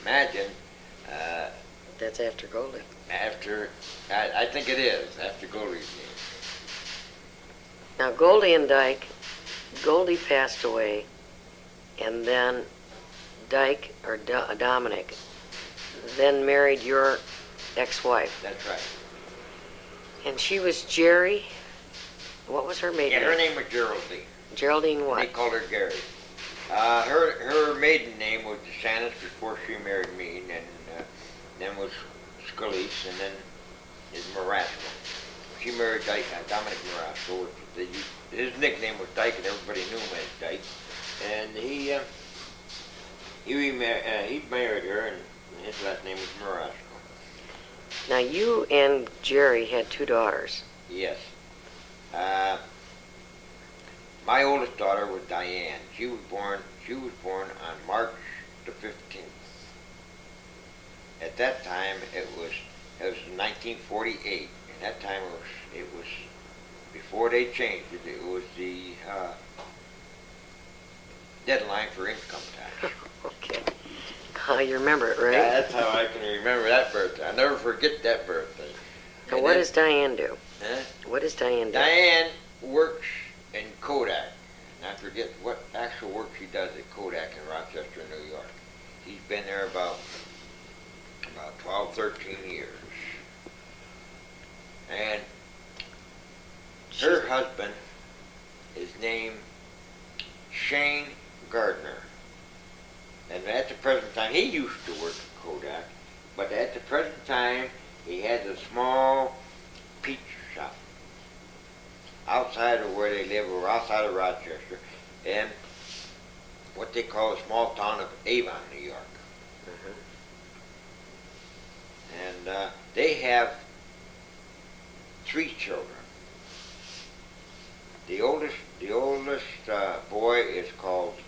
Imagine, That's after Goldie. I think it is, after Goldie's name. Now, Goldie and Dyke, Goldie passed away, and then Dyke, or Dominic, then married your ex-wife. That's right. And she was Jerry. What was her maiden Yeah, her name? name was Geraldine. Geraldine They what? called her Gary. Her maiden name was DeSantis before she married me, and then was Scalise, and then is Marasco. She married Dyke, Dominic Marasco. His nickname was Dyke, and everybody knew him as Dyke. And he married her, and his last name was Marasco. Now, you and Jerry had two daughters. Yes. My oldest daughter was Diane. She was born on March the 15th. At that time, it was 1948. At that time, it was before they changed it. It was the deadline for income tax. Okay. You remember it, right? That's how I can remember that birthday. I'll never forget that birthday. Now, And what then- does Diane do? Huh? What does Diane do? Diane works in Kodak. And I forget what actual work she does at Kodak in Rochester, New York. She's been there about 12, 13 years. And her husband is named Shane Gardner. And at the present time, he used to work at Kodak, but at the present time, he has a small pizza shop outside of where they live, or outside of Rochester, in what they call a small town of Avon, New York. And they have 3 children. The oldest boy is called.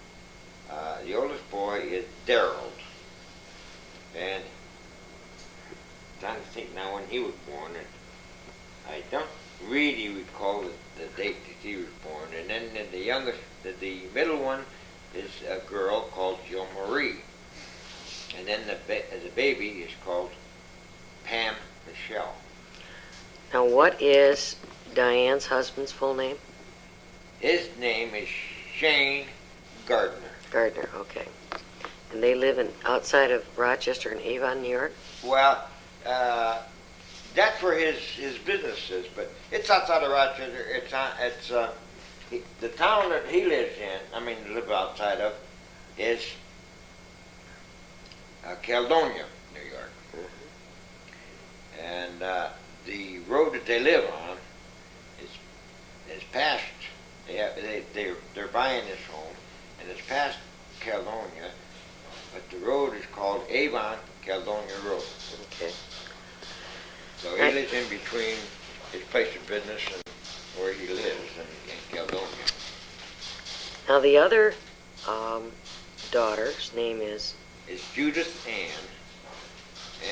The oldest boy is Daryl, and I'm trying to think now when he was born. And I don't really recall the date that he was born. And then the youngest, the middle one, is a girl called Jill Marie, and then the baby is called Pam Michelle. Now, what is Diane's husband's full name? His name is Shane Gardner. Gardner, okay. And they live outside of Rochester in Avon, New York? Well, that's where his business is, but it's outside of Rochester. The town that he lives in, live outside of, is Caledonia, New York. And the road that they live on is past. They're buying this home, and it's past Caledonia, but the road is called Avon Caledonia Road. Okay. So he lives in between his place of business and where he lives in Caledonia. Now, the other daughter's name is? It's Judith Ann,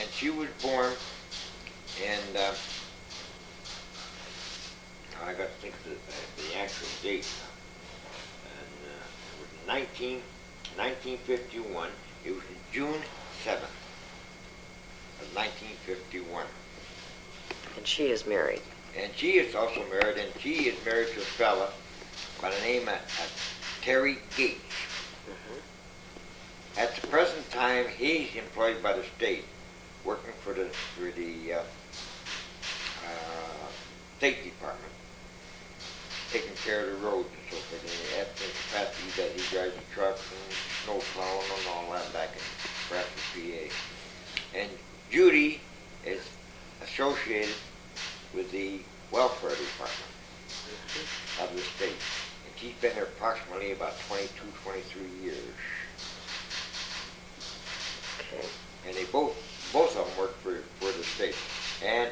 and she was born in, I got to think the actual date now. And it was 1951. It was June 7th of 1951. And she is married. And she is also married, and she is married to a fella by the name of Terry Gates. At the present time, he's employed by the state, working for the State Department, taking care of the roads and so forth. And at the capacity that he drives the truck and snow plowing and all that back in Bradford, PA. And Judy is associated with the welfare department of the state. And she's been there approximately about 22, 23 years. Okay. And they both of them work for the state. And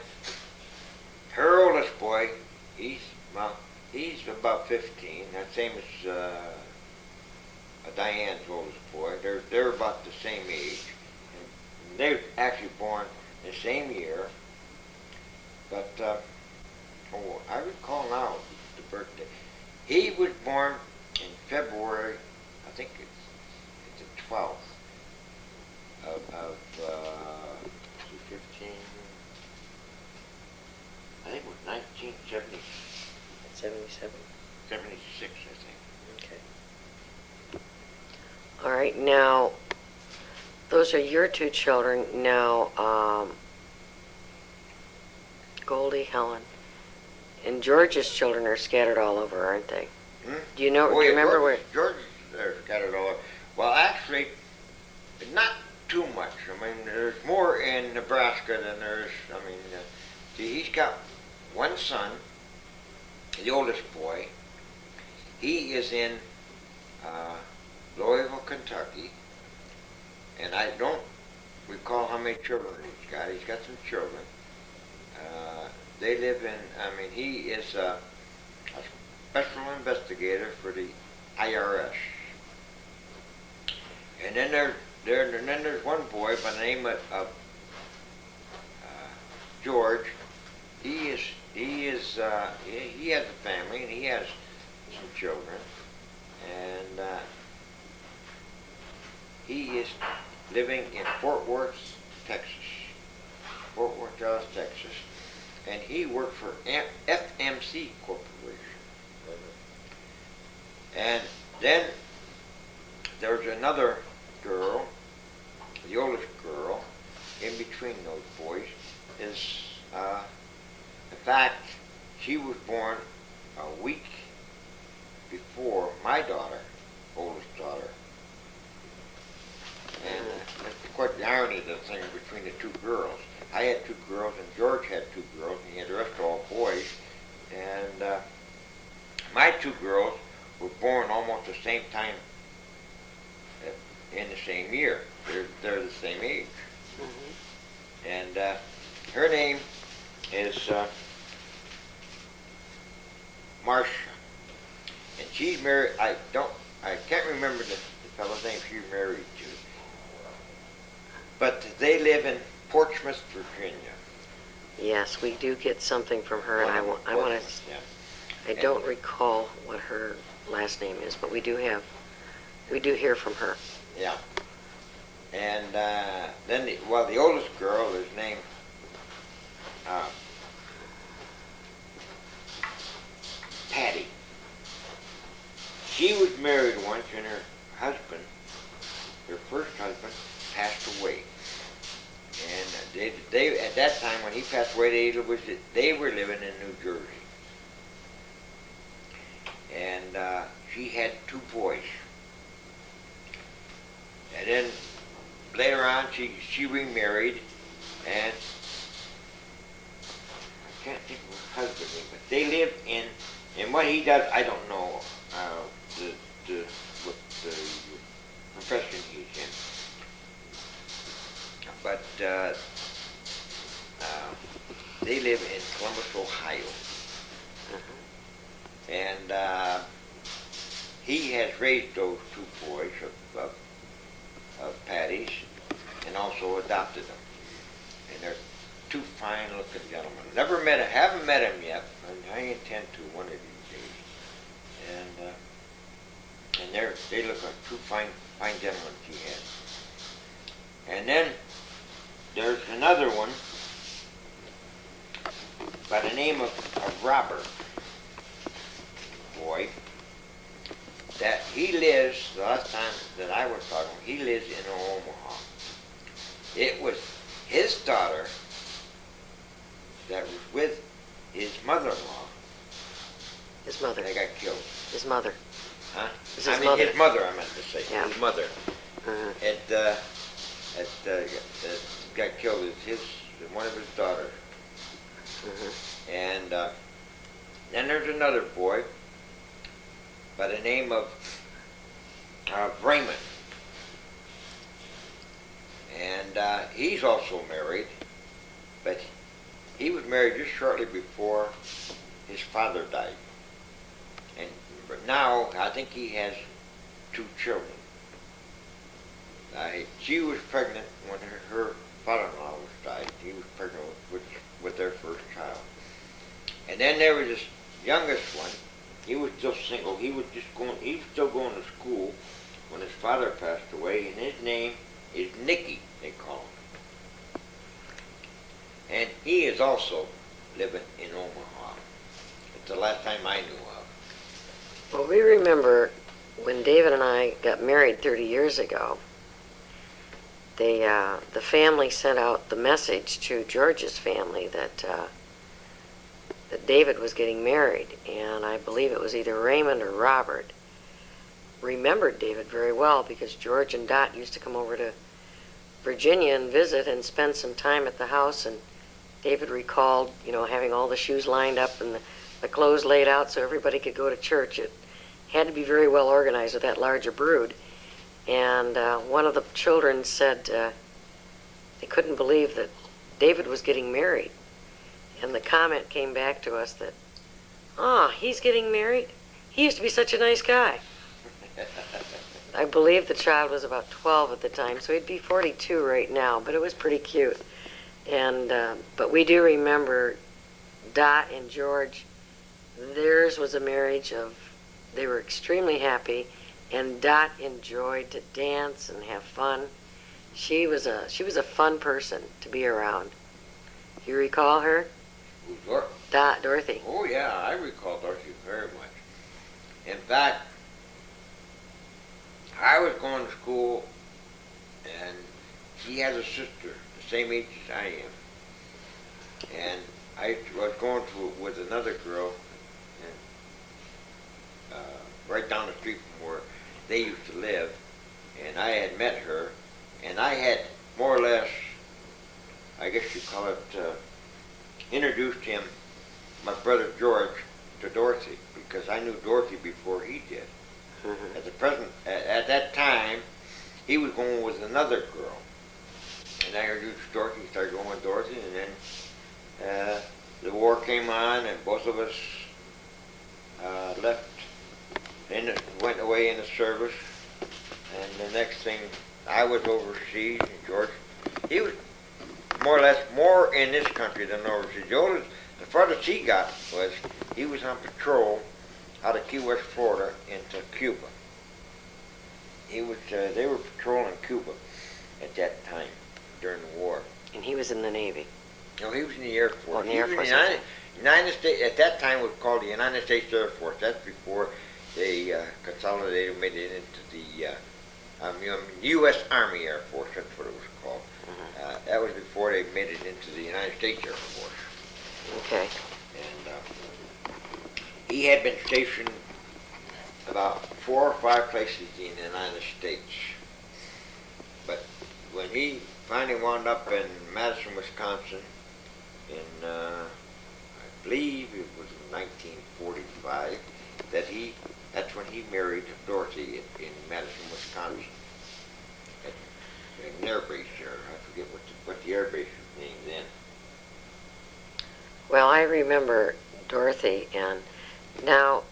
her oldest boy same age. And they were actually born the same year. But, I recall now the birthday. He was born in February, I think it's the 12th of 15, I think it was 1970, 77. 76, I think. Okay. All right, now, those are your two children. Now, Goldie, Helen, and George's children are scattered all over, aren't they? Hmm? Do you know? Oh, do you yeah, remember where? George scattered all over. Well, actually, not too much. I mean, there's more in Nebraska than there's. I mean, see, he's got one son, the oldest boy. He is in Louisville, Kentucky, and I don't recall how many children he's got. He's got some children. They live in. I mean, he is a special investigator for the IRS. And then there's one boy by the name of George. He has a family and he has some children, and he is living in Fort Worth, Texas. Fort Worth, Dallas, Texas, and he worked for FMC Corporation. And then there's another girl, the oldest girl, in between those boys, is, in fact, she was born a week before my daughter, oldest daughter. And that's quite the irony of the thing between the two girls. I had two girls and George had two girls, and he had the rest all boys. And my two girls were born almost the same time in the same year. They're the same age. Mm-hmm. And her name is Marcia, and she's married. I can't remember the fellow's name she's married to, but they live in Portsmouth, Virginia. Yes, we do get something from her, and I want to. Yeah. I don't recall what her last name is, but we do hear from her. Yeah. And then the oldest girl is named Patty. She was married once, and her husband, her first husband, passed away. And they at that time when he passed away, they were living in New Jersey. And she had two boys. And then later on, she remarried, and I can't think of her husband's name, but they live in, and what he does, I don't know what the profession he's in. But they live in Columbus, Ohio. Uh-huh. And he has raised those two boys of Patty's and also adopted them. And they're two fine-looking gentlemen. Haven't met him yet, and I intend to one of these days. And they look like two fine gentlemen he has. And then there's another one by the name of Robert, boy, that he lives, the last time that I was talking, he lives in Omaha. It was his daughter that was with his mother-in-law. His mother. They got killed. His mother. Huh? His mother. His mother, I meant to say. Yeah. His mother. Uh-huh. Got killed. It's one of his daughters. Uh-huh. And then there's another boy by the name of Raymond. And he's also married, but he was married just shortly before his father died. But now I think he has two children. She was pregnant when her father-in-law died. He was pregnant with their first child. And then there was this youngest one. He was still single. He was still going to school when his father passed away, and his name is Nicky, they call him. And he is also living in Omaha. It's the last time I knew of. Well, we remember when David and I got married 30 years ago, the family sent out the message to George's family that David was getting married, and I believe it was either Raymond or Robert remembered David very well because George and Dot used to come over to Virginia and visit and spend some time at the house, and David recalled, having all the shoes lined up and the clothes laid out so everybody could go to church. It had to be very well organized with that larger brood. And one of the children said they couldn't believe that David was getting married. And the comment came back to us that, he's getting married? He used to be such a nice guy. I believe the child was about 12 at the time, so he'd be 42 right now, but it was pretty cute. And but we do remember Dot and George. Theirs was a marriage they were extremely happy, and Dot enjoyed to dance and have fun. She was a fun person to be around. You recall her? Who's Dorothy? Dorothy. Oh yeah, I recall Dorothy very much. In fact, I was going to school, and she has a sister the same age as I am, and I was going with another girl, and right down the street from where they used to live, and I had met her, and I had more or less, I guess you'd call it, introduced him, my brother George, to Dorothy, because I knew Dorothy before he did. Mm-hmm. At that time, he was going with another girl, and I introduced Dorothy, started going with Dorothy, and then the war came on, and both of us left, and went away in the service, and the next thing, I was overseas, and George, he was more or less more in this country than overseas. The farthest he got was he was on patrol out of Key West, Florida, into Cuba. They were patrolling Cuba at that time during the war. And he was in the Navy. No, he was in the Air Force. Oh, in the Air Force. United States, at that time it was called the United States Air Force. That's before they consolidated, made it into the U.S. Army Air Force. That's what it was called. Mm-hmm. That was before they made it into the United States Air Force. Okay. And he had been stationed about 4 or 5 places in the United States. But when he finally wound up in Madison, Wisconsin, in I believe it was 1945, that's when he married Dorothy in Madison, Wisconsin, at an air base there. I forget what the air base was named then. Well, I remember Dorothy, and now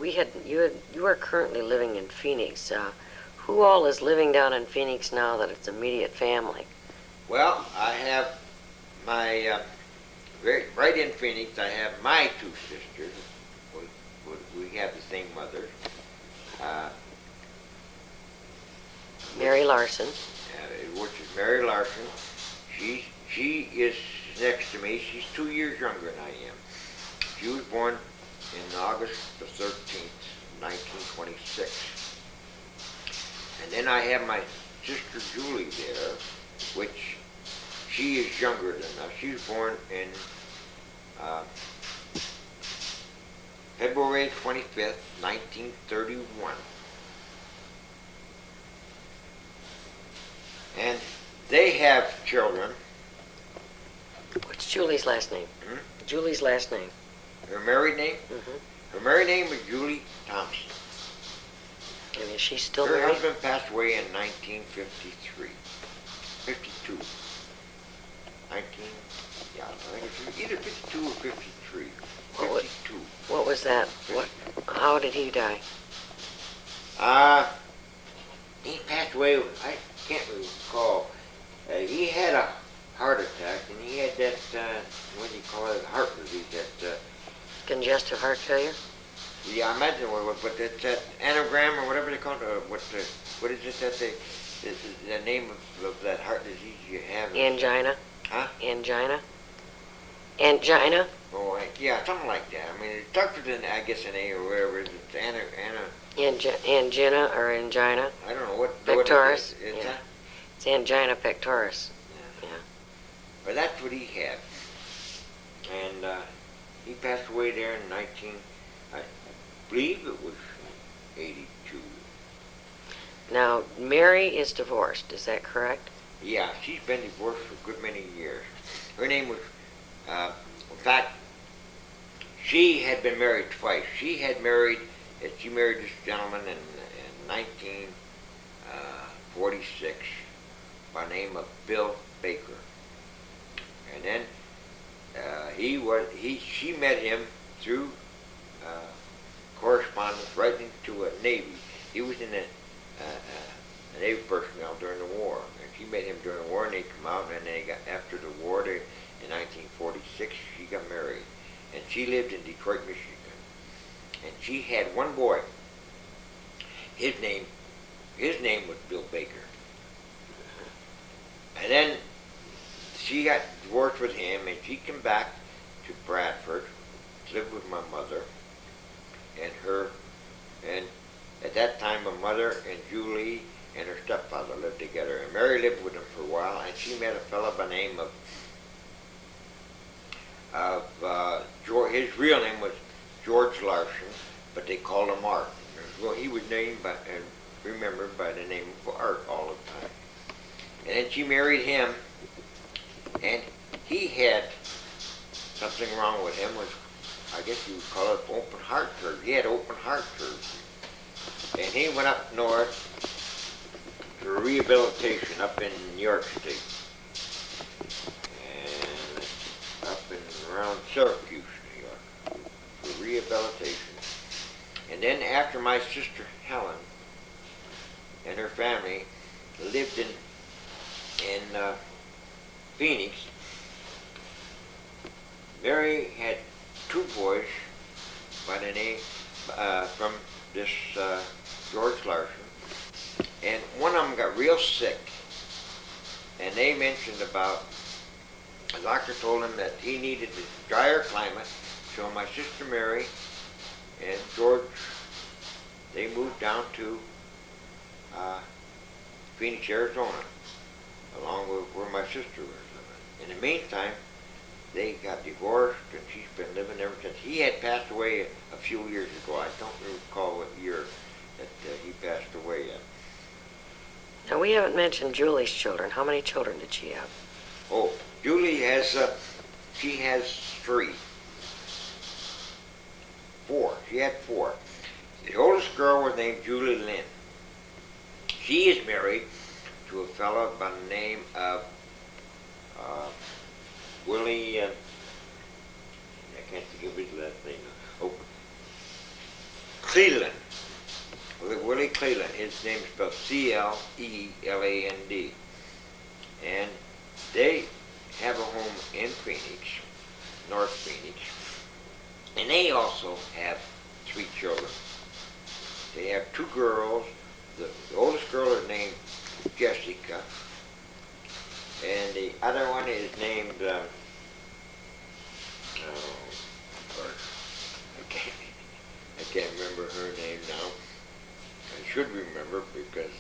you are currently living in Phoenix. Who all is living down in Phoenix now that it's immediate family? Well, I have my right in Phoenix. I have my 2 sisters. We have the same mother. Mary Larson. Which is Mary Larson. She is next to me. She's 2 years younger than I am. She was born in August the 13th, 1926. And then I have my sister Julie there, which she is younger than us. She was born in February 25th, 1931. And they have children. What's Julie's last name? Hmm? Julie's last name. Her married name? Mm-hmm. Her married name was Julie Thompson. And is she still Her married? husband passed away in 1953. 52. I think it's either 52 or 53. 52. What was that? How did he die? He passed away, can't recall. He had a heart attack, and he had that, what do you call it, heart disease, that, Congestive heart failure? yeah, I imagine but that anagram or whatever they call it, what is it that the name of that heart disease you have? Angina? Huh? Angina? Angina? Oh, yeah, something like that. I mean, it starts with I guess an A or whatever. It's Angina or angina? I don't know what Pectoris? What it is. Yeah. It's angina pectoris. Yeah. Yeah. But that's what he had. And he passed away there in I believe it was 82. Now, Mary is divorced, is that correct? Yeah, she's been divorced for a good many years. Her name was, in fact, she had been married twice. She married this gentleman in 1946 by the name of Bill Baker. And then she met him through correspondence right into a Navy. He was in a Navy personnel during the war. And she met him during the war, and they come out, and after the war, in 1946, she got married. And she lived in Detroit, Michigan. And she had one boy. His name was Bill Baker. And then she got divorced with him, and she came back to Bradford, lived with my mother, and at that time my mother and Julie and her stepfather lived together. And Mary lived with them for a while, and she met a fellow by the name of George. His real name was George Larson, but they called him Art. Well, he was named and remembered by the name of Art all the time. And then she married him, and he had something wrong with him. I guess you would call it open heart surgery. He had open heart surgery. And he went up north for rehabilitation up in New York State. And up and around Syracuse, New York, for rehabilitation. And then after my sister Helen and her family lived in Phoenix, Mary had two boys by the name from this George Larson, and one of them got real sick, and they mentioned about, the doctor told him that he needed a drier climate, so my sister Mary and George, they moved down to Phoenix, Arizona, along with where my sister was living. In the meantime, they got divorced, and she's been living ever since. He had passed away a few years ago. I don't recall what year that he passed away yet. Now, we haven't mentioned Julie's children. How many children did she have? Oh, Julie has, she has four. She had four. The oldest girl was named Julie Lynn. She is married to a fellow by the name of Willie, I can't think of his last name. Oh, Cleland. Willie Cleland. His name is spelled Cleland. And they have a home in Phoenix, North Phoenix. And they also have 3 children. They have 2 girls. The oldest girl is named Jessica. And the other one is named, I can't remember her name now. I should remember because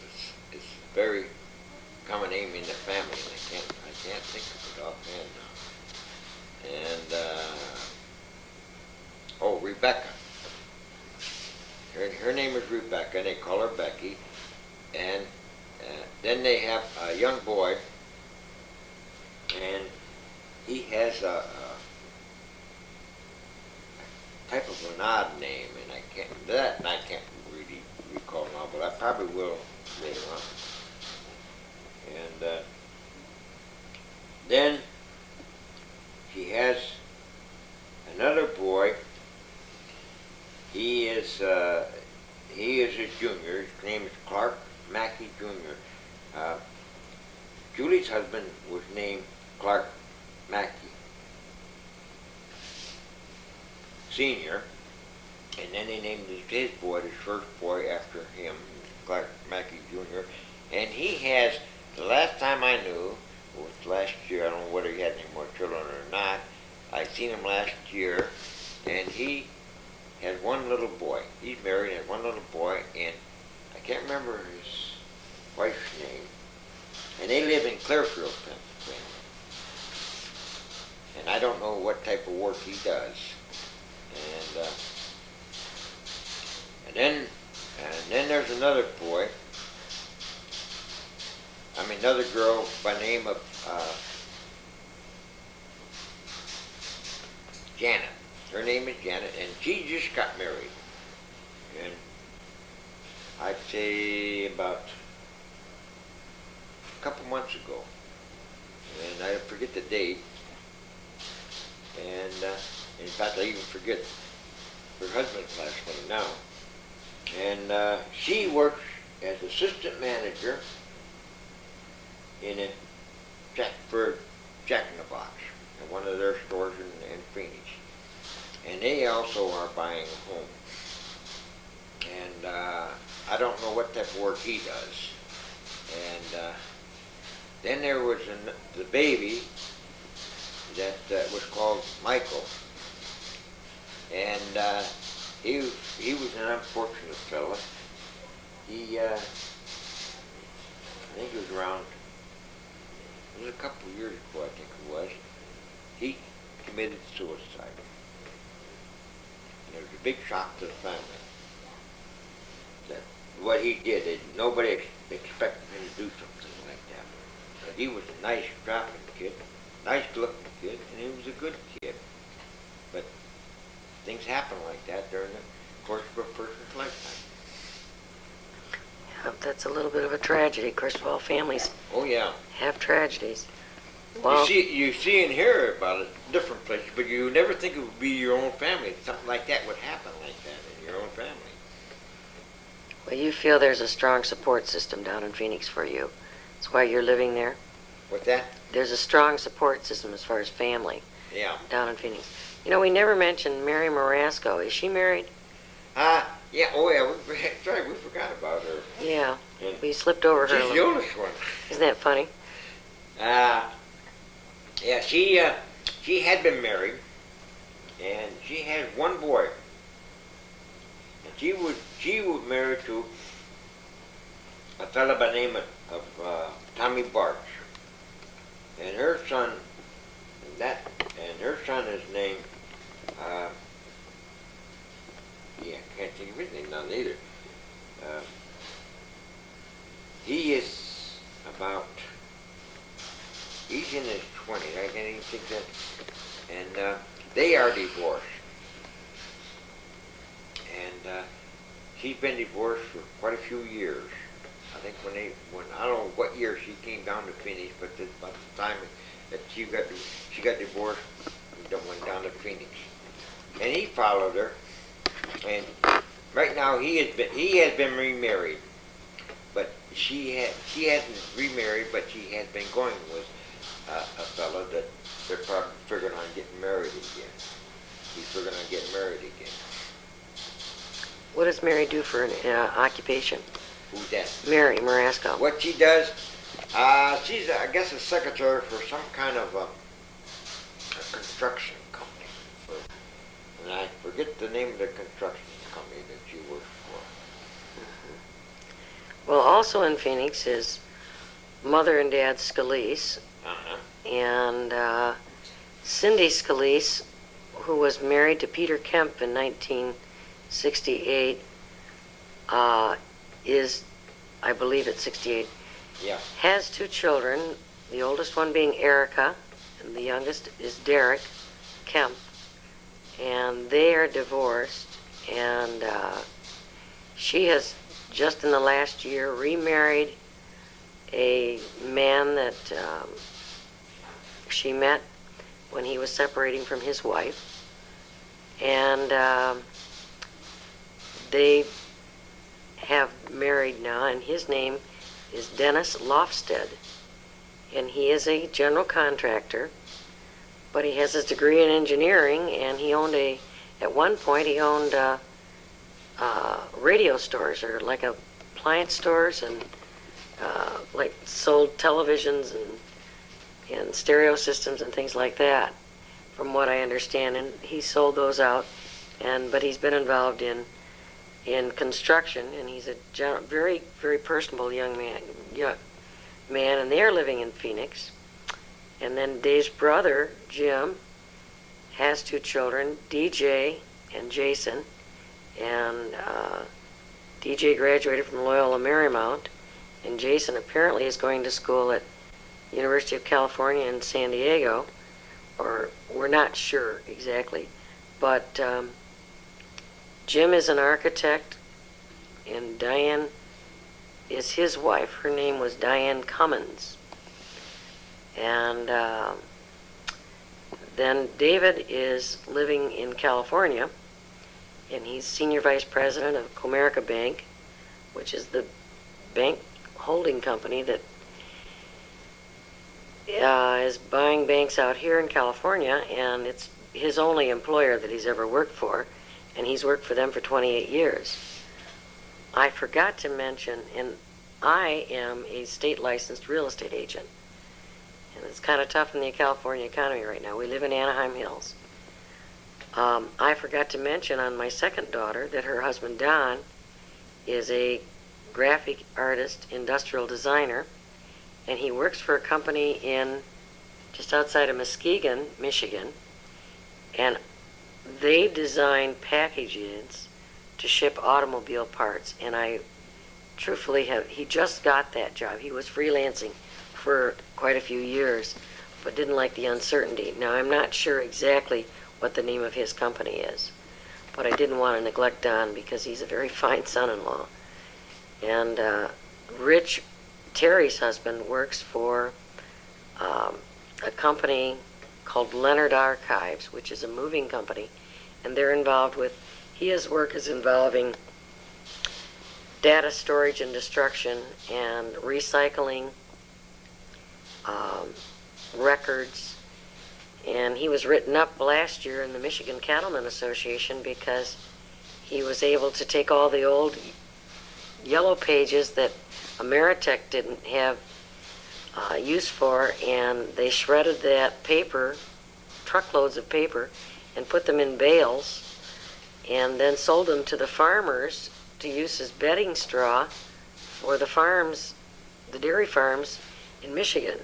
it's a very common name in the family, and I can't think of it offhand now. And Rebecca. Her name is Rebecca. They call her Becky. And then they have a young boy, and he has a type of an odd name, and I can't really recall now, but I probably will later on. And then she has another boy. He is a junior. His name is Clark Mackey Jr. Julie's husband was named Clark Mackey Sr., and then they named his boy, his first boy, after him, Clark Mackey Jr. And he has, the last time I knew, was last year, I don't know whether he had any more children or not. I seen him last year, and he has one little boy. He's married and has one little boy, and I can't remember his wife's name. And they live in Clearfield, Pennsylvania. And I don't know what type of work he does. And then there's another boy. Another girl by name of Janet. Her name is Janet, and she just got married. And I'd say about a couple months ago. And I forget the date. And in fact, I even forget her husband's last name now. And she works as assistant manager in a Jack in the Box, at one of their stores in Phoenix. And they also are buying a home. And I don't know what type of work he does. And then there was the baby that was called Michael. And he was an unfortunate fella. I think it was around, it was a couple of years ago, I think it was. He committed suicide. And it was a big shock to the family. That what he did, nobody expected him to do something like that. But he was a nice, strapping kid, nice-looking kid, and he was a good kid. But things happen like that during the course of a person's lifetime. Yeah, that's a little bit of a tragedy. Of course, all families Oh yeah. have tragedies. Well, You see and hear about it in different places, but you never think it would be your own family. Something like that would happen like that in your own family. well, you feel there's a strong support system down in Phoenix for you. That's why you're living there. What's that? There's a strong support system as far as family Yeah. down in Phoenix. You know, we never mentioned Mary Marasco. Is she married? Yeah, oh yeah, sorry, we forgot about her. Yeah, And we slipped over her. she's the oldest one. Isn't that funny? Yeah, she had been married, and she had one boy. And she was married to a fellow by the name of Tommy Barch. And her son, her son is named, I can't think of his name now either. He is he's in his 20s, I can't even think that. And they are divorced. And she's been divorced for quite a few years. I think I don't know what year she came down to Phoenix, but about the time that she got divorced, and went down to Phoenix. And he followed her. And right now he has been remarried, but she hasn't remarried, but she has been going with a fellow that they're probably figuring on getting married again. He's figuring on getting married again. What does Mary do for an occupation? Who's that? Mary Marasco. What she does, she's I guess a secretary for some kind of a construction company. And I forget the name of the construction company that she works for. Well, also in Phoenix is Mother and Dad Scalise, and Cindy Scalise, who was married to Peter Kemp in 1968, is, I believe it's 68, Yeah. has two children, the oldest one being Erica, and the youngest is Derek Kemp, and they are divorced, and she has just in the last year remarried a man that she met when he was separating from his wife, and they have married now, and his name is Dennis Lofsted, and he is a general contractor, but he has his degree in engineering, and at one point he owned radio stores, or like appliance stores, and like sold televisions and stereo systems and things like that, from what I understand. And he sold those out, but he's been involved in construction, and he's a very, very personable young man, and they're living in Phoenix. And then Dave's brother, Jim, has 2 children, DJ and Jason. And DJ graduated from Loyola Marymount, and Jason apparently is going to school at University of California in San Diego, or we're not sure exactly. But Jim is an architect, and Diane is his wife. Her name was Diane Cummins. And then David is living in California, and he's senior vice president of Comerica Bank, which is the bank holding company that is buying banks out here in California, and it's his only employer that he's ever worked for, and he's worked for them for 28 years. I forgot to mention, and I am a state licensed real estate agent. And it's kind of tough in the California economy right now. We live in Anaheim Hills. I forgot to mention on my second daughter that her husband, Don, is a graphic artist, industrial designer, and he works for a company just outside of Muskegon, Michigan, and they design packages to ship automobile parts. And I truthfully he just got that job. He was freelancing for quite a few years, but didn't like the uncertainty. Now, I'm not sure exactly what the name of his company is, but I didn't want to neglect Don because he's a very fine son-in-law. And Rich, Terry's husband, works for a company called Leonard Archives, which is a moving company, and they're involved with, his work is involving data storage and destruction and recycling records. And he was written up last year in the Michigan Cattlemen Association because he was able to take all the old yellow pages that Ameritech didn't have use for, and they shredded that paper, truckloads of paper, and put them in bales, and then sold them to the farmers to use as bedding straw for the farms, the dairy farms in Michigan.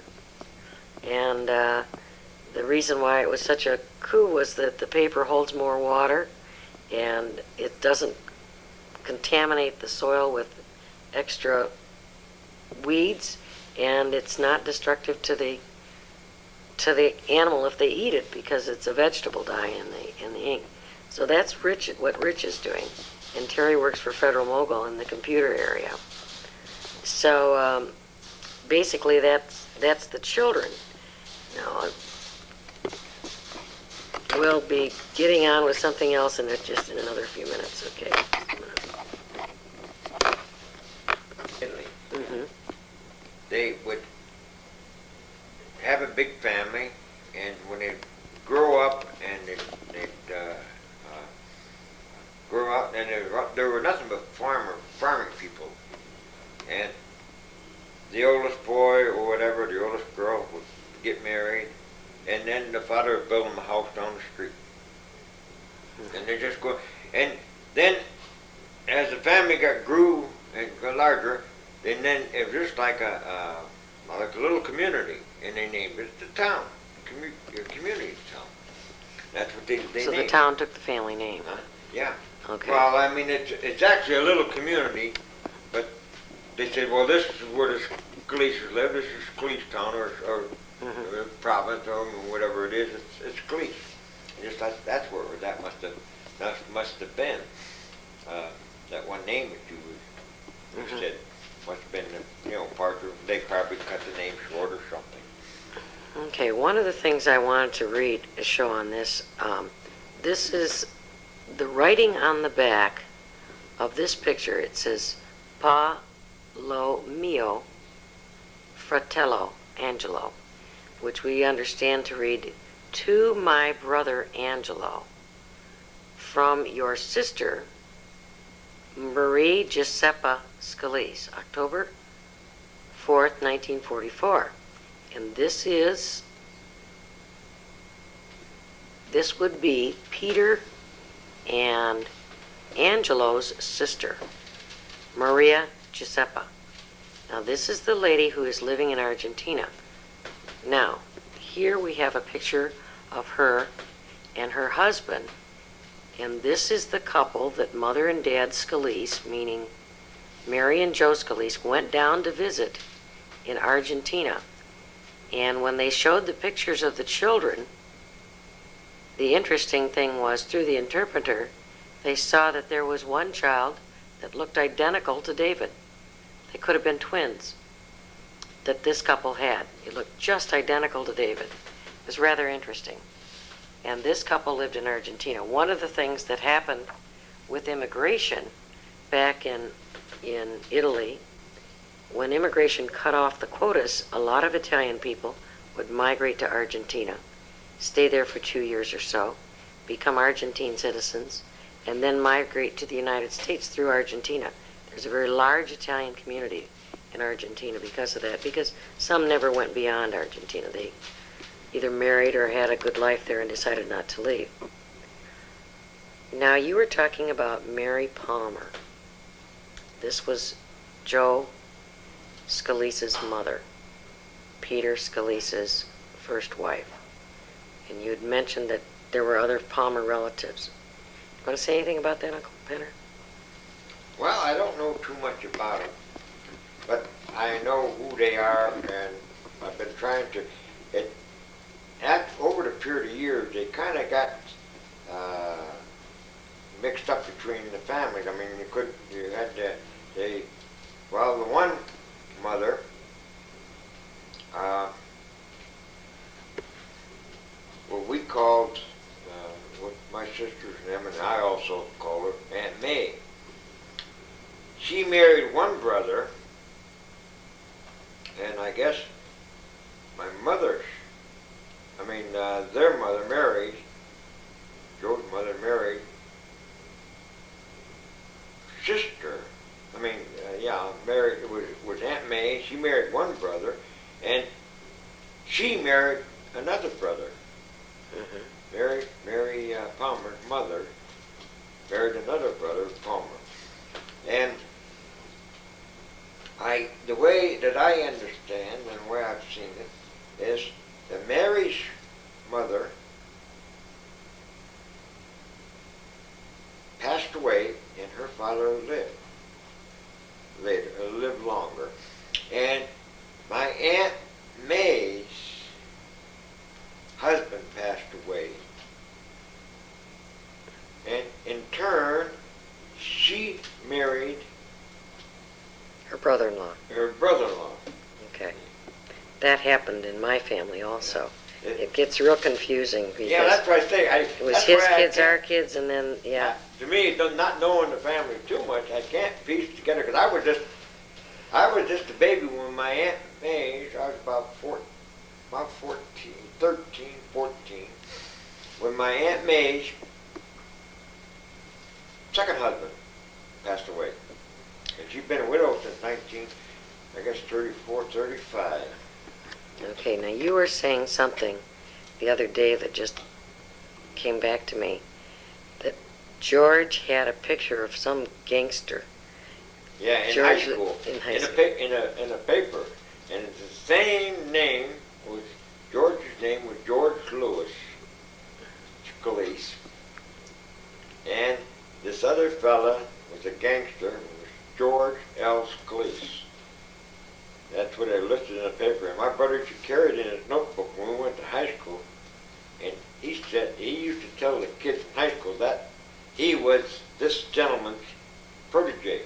And the reason why it was such a coup was that the paper holds more water, and it doesn't contaminate the soil with extra weeds, and it's not destructive to the animal if they eat it, because it's a vegetable dye in the ink. So that's what Rich is doing, and Terry works for Federal Mogul in the computer area. So basically that's the children. Now we'll be getting on with something else in just in another few minutes. Okay. Mm-hmm. They would have a big family, and when they grow up and they'd grow up, and there were nothing but farming people, and the oldest boy or whatever, the oldest girl would get married, and then the father would build them a house down the street. And they just go, and then as the family grew and got larger, and then it was just like a little community, and they named it the town, community town. That's what they So named. the town took the family name. Yeah. Okay. Well, I mean, it's actually a little community, but they said, well, this is where the Scalises live. This is Scalise town, or province, or whatever it is. It's Scalise. Just that's where that must have been. That one name that you said must have been, part of. They probably cut the name short or something. Okay, one of the things I wanted to show on this, this is the writing on the back of this picture. It says, Pa lo mio fratello, Angelo, which we understand to read, "To my brother Angelo, from your sister, Marie Giuseppa Scalise, October 4th, 1944. And this would be Peter and Angelo's sister, Maria Giuseppa. Now, this is the lady who is living in Argentina. Now, here we have a picture of her and her husband, and this is the couple that Mother and Dad Scalise, meaning Mary and Joe Scalise, went down to visit in Argentina. And when they showed the pictures of the children, the interesting thing was, through the interpreter, they saw that there was one child that looked identical to David. They could have been twins that this couple had. It looked just identical to David. It was rather interesting. And this couple lived in Argentina. One of the things that happened with immigration back in Italy, when immigration cut off the quotas, a lot of Italian people would migrate to Argentina, stay there for 2 years or so, become Argentine citizens, and then migrate to the United States through Argentina. There's a very large Italian community in Argentina because of that, because some never went beyond Argentina. They either married or had a good life there and decided not to leave. Now, you were talking about Mary Palmer. This was Joe Scalise's mother, Peter Scalise's first wife. And you had mentioned that there were other Palmer relatives. Want to say anything about that, Uncle Penner? Well, I don't know too much about them, but I know who they are, and I've been trying to. Over the period of years, they kind of got mixed up between the families. I mean, the one mother, what we called, what my sisters and them, and I also call her Aunt May. She married one brother, and I guess their mother married, Joe's mother married sister. Married, it was Aunt May. She married one brother, and she married another brother. Mm-hmm. Mary Palmer's mother married another brother, Palmer. And the way that I understand and the way I've seen it is that Mary's mother passed away and her father lived longer. And my Aunt May's husband passed away. And in turn, she married Her brother-in-law. her brother-in-law. Okay. That happened in my family also. It gets real confusing because Yeah, that's what I say. it was his kids, our kids, and then, yeah. To me, not knowing the family too much, I can't piece it together, because I was just a baby when my Aunt May, I was about 13, 14, when my Aunt May's second husband passed away. And she'd been a widow since 34, 35. Okay, now you were saying something the other day that just came back to me, that George had a picture of some gangster. Yeah, in George, high school. in a paper. And it's the same name, George's name was George Lewis Scalise. And this other fella was a gangster, was George L. Scalise. That's what I listed in the paper. And my brother used to carry it in his notebook when we went to high school. And he said, he used to tell the kids in high school that he was this gentleman's protege.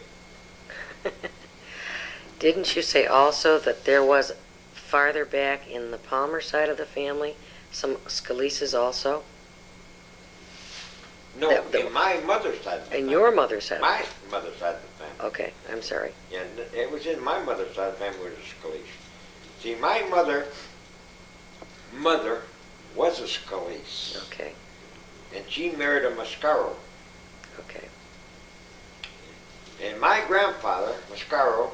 Didn't you say also that there was farther back in the Palmer side of the family some Scalises also? No, in my mother's side of the family. In your mother's side? My mother's side of the family. Okay, I'm sorry. Yeah, it was in my mother's side of the family was a Scalise. See, my mother was a Scalise, Okay, and she married a Mascaro. okay. And my grandfather, Mascaro,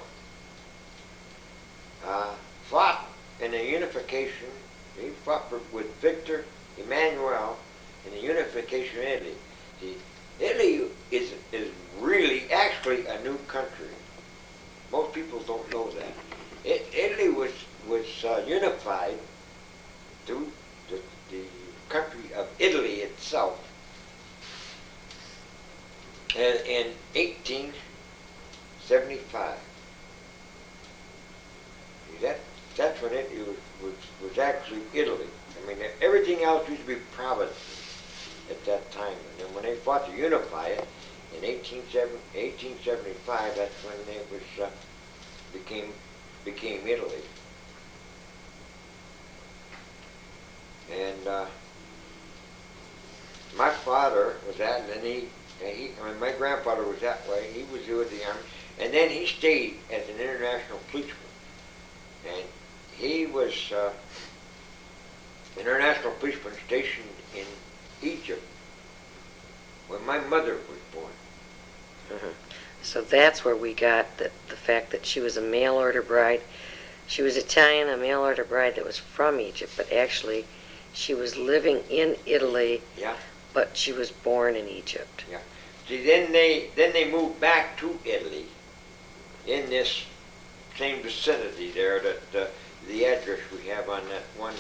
fought in the unification. He fought with Victor Emmanuel in the unification of Italy. See, Italy is really actually a new country. Most people don't know that. Italy was unified through the country of Italy itself in 1875. See, that's when it was actually Italy. I mean, everything else used to be provinces at that time. And then when they fought to unify it in 1875, that's when it was became Italy. And my father was that, and then my grandfather was that way. He was with the army, and then he stayed as an international policeman. And he was international policeman stationed in Egypt when my mother was born. So that's where we got the fact that she was a mail order bride. She was Italian, a mail order bride that was from Egypt, but actually she was living in Italy, Yeah. but she was born in Egypt. Yeah. See, then they moved back to Italy in this same vicinity there. That the address we have on that one.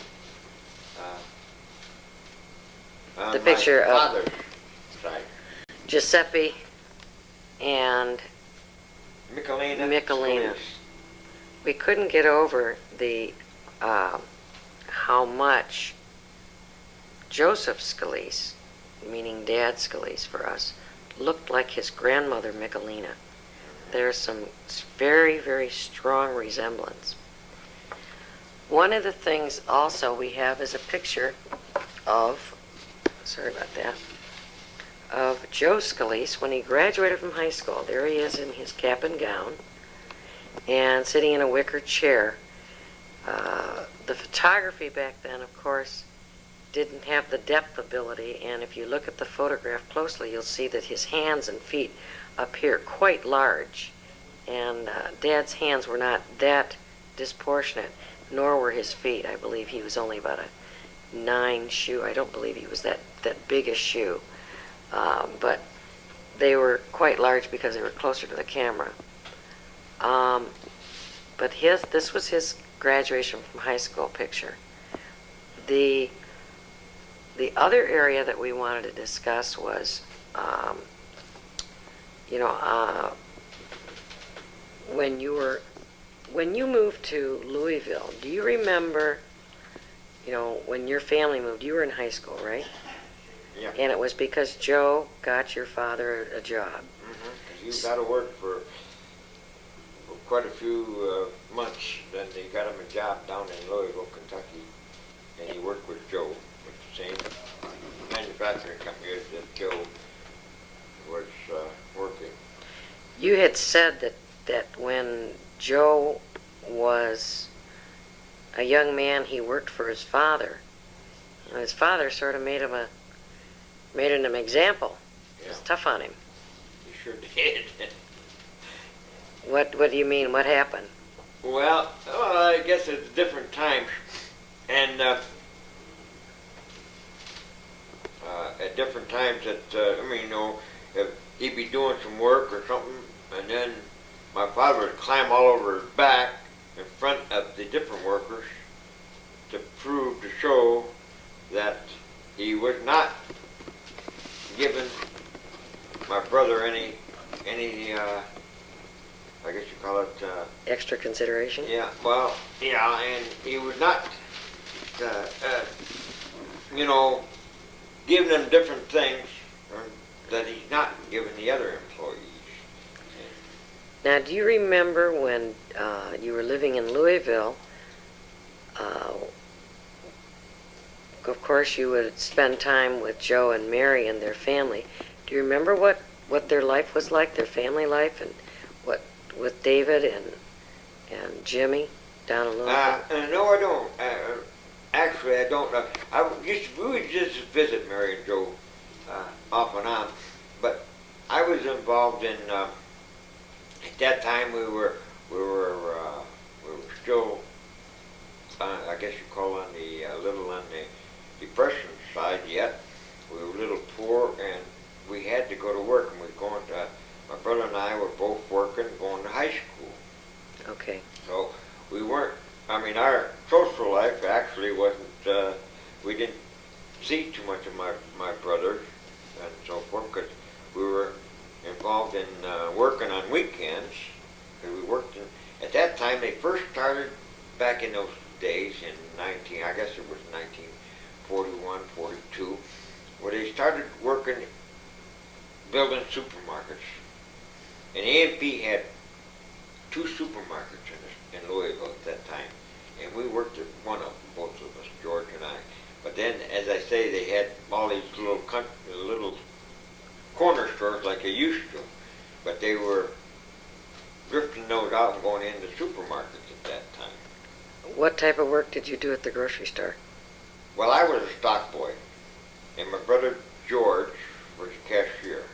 On The picture my of father's side. Giuseppe and Michelina. Michelina. Scalise. we couldn't get over the how much Joseph Scalise, meaning Dad Scalise for us, looked like his grandmother Michelina. There's some very, very strong resemblance. One of the things also we have is a picture of, sorry about that, of Joe Scalise when he graduated from high school. There he is in his cap and gown and sitting in a wicker chair. The photography back then, of course, didn't have the depth ability, and if you look at the photograph closely, you'll see that his hands and feet appear quite large, and Dad's hands were not that disproportionate, nor were his feet. I believe he was only about a 9 shoe. I don't believe he was that big a shoe, but they were quite large because they were closer to the camera. But this was his graduation from high school picture. The other area that we wanted to discuss was, when you moved to Louisville, do you remember, when your family moved, you were in high school, right? Yeah. And it was because Joe got your father a job. Mm-hmm. He got to work for quite a few months. Then they got him a job down in Louisville, Kentucky, and he worked with Joe, with the same manufacturing company that Joe was working. You had said that when Joe was a young man, he worked for his father. And his father sort of made him an example. Yeah. It was tough on him. He sure did. What do you mean? What happened? Well, I guess it's different times, and at different times that if he'd be doing some work or something, and then my father would climb all over his back in front of the different workers to show that he was not giving my brother any I guess you call it Extra consideration? yeah, well, yeah, and he was not giving them different things that he's not giving the other employees. Now, do you remember when you were living in Louisville? Of course, you would spend time with Joe and Mary and their family. Do you remember what their life was like, their family life, and what with David and Jimmy? down a little No, I don't. Actually, I don't. We would just visit Mary and Joe off and on, but I was involved in. At that time, we were still. I guess you call on the little on the depression side yet. We were a little poor, and we had to go to work. And we were going to. My brother and I were both working, going to high school. bit. Okay. So we weren't. I mean, our social life actually wasn't. We didn't see too much of my brothers and so forth because we were involved in working on weekends. We worked in. At that time, they first started back in those days in I guess it was 1941, 42, where they started working building supermarkets. And A&P had 2 supermarkets in Louisville at that time. And we worked at one of them, both of us, George and I. But then, as I say, they had all these little corner stores like they used to. But they were drifting those out and going into supermarkets at that time. What type of work did you do at the grocery store? Well, I was a stock boy. And my brother George was a cashier.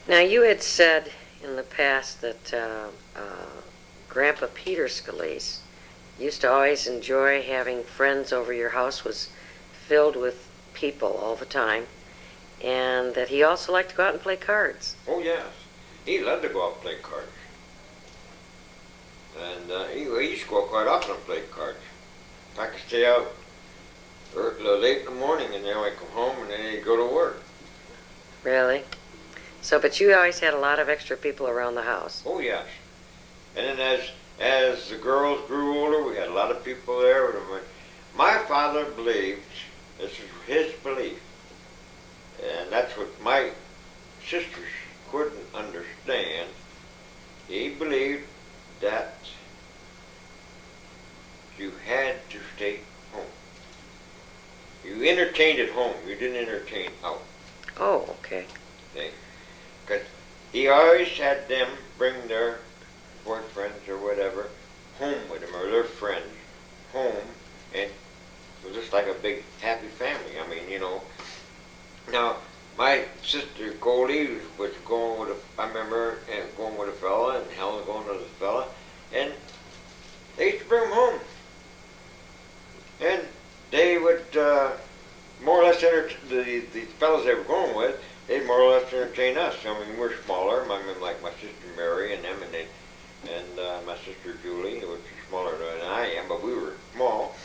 Now, you had said in the past that Grandpa Peter Scalise used to always enjoy having friends over your house, was filled with people all the time, and that he also liked to go out and play cards. Oh, yes. He loved to go out and play cards. And he used to go out quite often and play cards. I could stay out late in the morning and then I'd come home and then he'd go to work. Really? So, but you always had a lot of extra people around the house. Oh, yes. And then as the girls grew older, we had a lot of people there. My father believed, this is his belief, and that's what my sisters couldn't understand. He believed that you had to stay home. You entertained at home. You didn't entertain out. Oh, okay. Because he always had them bring their boyfriends or whatever home with them, or their friends home, and it was just like a big happy family. I mean, you know. Now, my sister Goldie was going with I remember going with a fella, and Helen going with a fella, and they used to bring them home. And they would more or less the fellas they were going with, they'd more or less entertain us. I mean, we're smaller. I mean, like my sister Mary and them, and my sister Julie, which is smaller than I am, but we were small.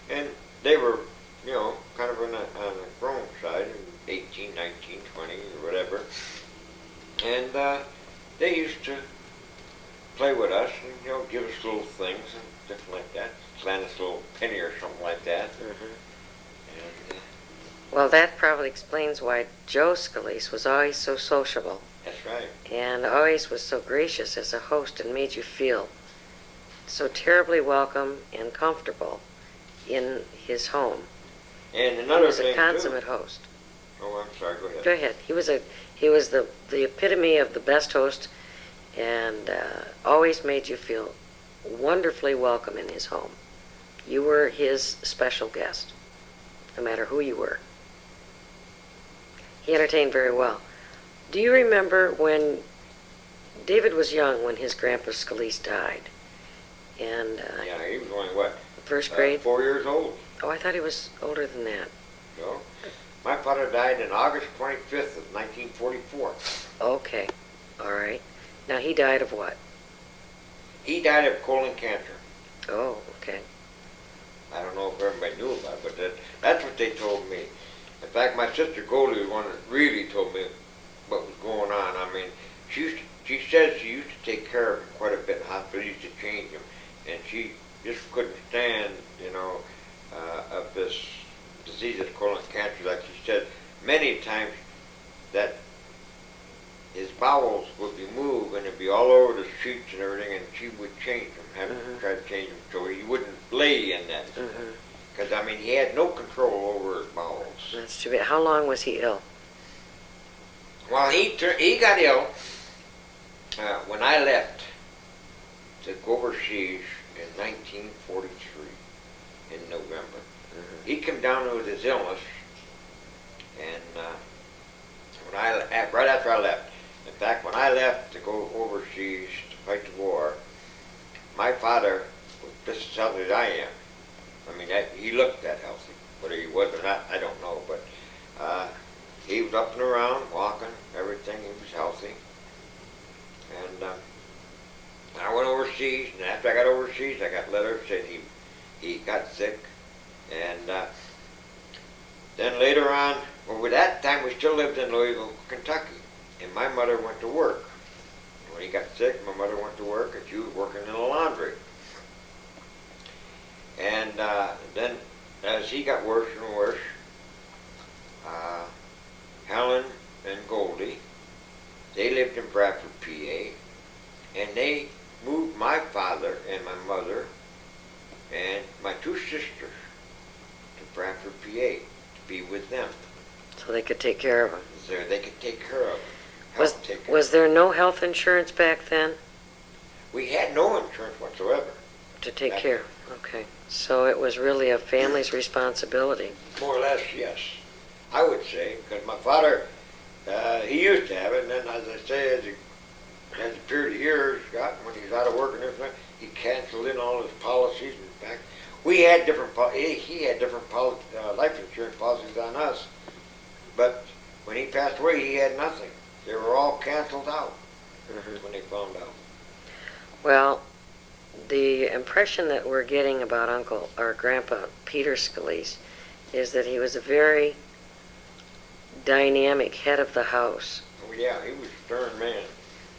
And they were, you know, kind of on the grown side, 18, 19, 20, or whatever. And they used to play with us and, you know, give us little things and different like that. Slant us a little penny or something like that. Mm-hmm. And, well, that probably explains why Joe Scalise was always so sociable. That's right. And always was so gracious as a host and made you feel so terribly welcome and comfortable in his home. And another thing, he was a consummate host. Oh, I'm sorry. Go ahead. Go ahead. He was the epitome of the best host, and always made you feel wonderfully welcome in his home. You were his special guest, no matter who you were. He entertained very well. Do you remember when David was young when his grandpa Scalise died? And yeah, he was only what? First grade? 4 years old. Oh, I thought he was older than that. No. My father died in August 25th of 1944. Okay. All right. Now, he died of what? He died of colon cancer. Oh, okay. I don't know if everybody knew about it, but that's what they told me. In fact, my sister Goldie was the one that really told me what was going on. I mean, she said she used to take care of him quite a bit in the hospital. Used to change him, and she just couldn't stand, you know, of this disease of colon cancer. Like she said, many times that his bowels would be moved and it'd be all over the sheets and everything, and she would change him, try to change him so he wouldn't lay in that. Because, I mean, he had no control over his bowels. That's too bad. How long was he ill? Well, he got ill when I left took overseas in 1943 in November. He came down with his illness, and right after I left. In fact, when I left to go overseas to fight the war, my father was just as healthy as I am. I mean, he looked that healthy. Whether he was or not, I don't know. But he was up and around, walking, everything. He was healthy. And I went overseas, and after I got overseas, I got letters saying he got sick. And then later on, well, at that time we still lived in Louisville, Kentucky, and my mother went to work. When he got sick, my mother went to work, and she was working in a laundry. And then, as he got worse and worse, Helen and Goldie, they lived in Bradford, PA, and they moved my father and my mother and my two sisters to Bradford, PA, to be with them. So they could take care of him. So they could take care of him. Was there no health insurance back then We had no insurance whatsoever. to take care? Okay. So it was really a family's responsibility. More or less, yes. I would say, because my father, he used to have it, and then, as I say, as the period of years got, when he was out of work and everything, he canceled in all his policies. In fact, we had different, he had different life insurance policies on us, but when he passed away, he had nothing. They were all canceled out when they found out. Well, the impression that we're getting about Uncle or Grandpa Peter Scalise is that he was a very dynamic head of the house. Oh yeah, he was a stern man.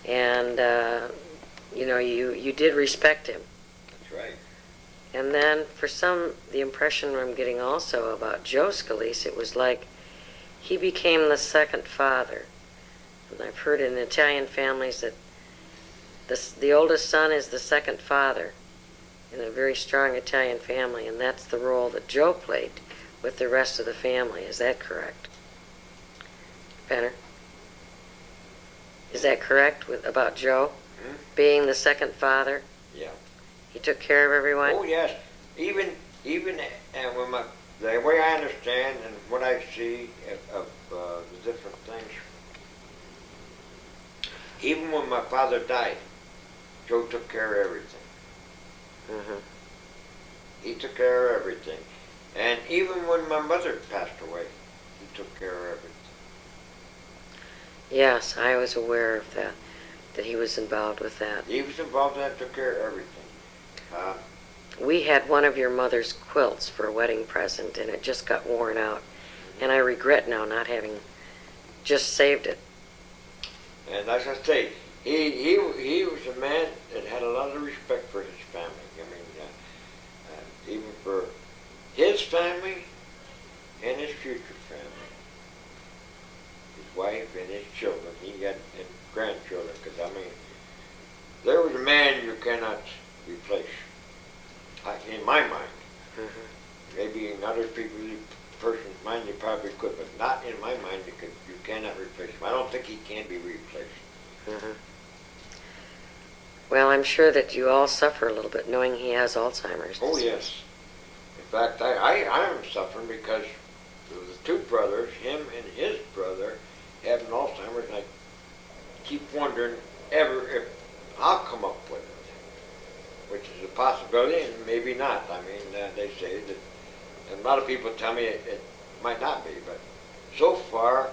And, you did respect him. That's right. And then the impression I'm getting also about Joe Scalise, it was like he became the second father. And I've heard in Italian families that the oldest son is the second father in a very strong Italian family, and that's the role that Joe played with the rest of the family. Is that correct? Benner? Is that correct about Joe being the second father? Yeah. He took care of everyone? Oh yes. Even and when the way I understand and what I see of the different things, even when my father died, Joe took care of everything. He took care of everything. And even when my mother passed away, he took care of everything. Yes, I was aware of that he was involved with that. He was involved in that, took care of everything. We had one of your mother's quilts for a wedding present, and it just got worn out. And I regret now not having just saved it. And as I say, he was a man that had a lot of respect for his family. I mean, even for his family and his future family, his wife and his children. He got and grandchildren. Because I mean, there was a man you cannot replace. In my mind, maybe in other people's person's mind you probably could, but not in my mind. You cannot replace him. I don't think he can be replaced. Well, I'm sure that you all suffer a little bit knowing he has Alzheimer's. Oh yes. In fact, I am suffering because the two brothers, him and his brother, having Alzheimer's, and I keep wondering if I'll come up with it, which is a possibility and maybe not. I mean, they say that, and a lot of people tell me it might not be, but so far,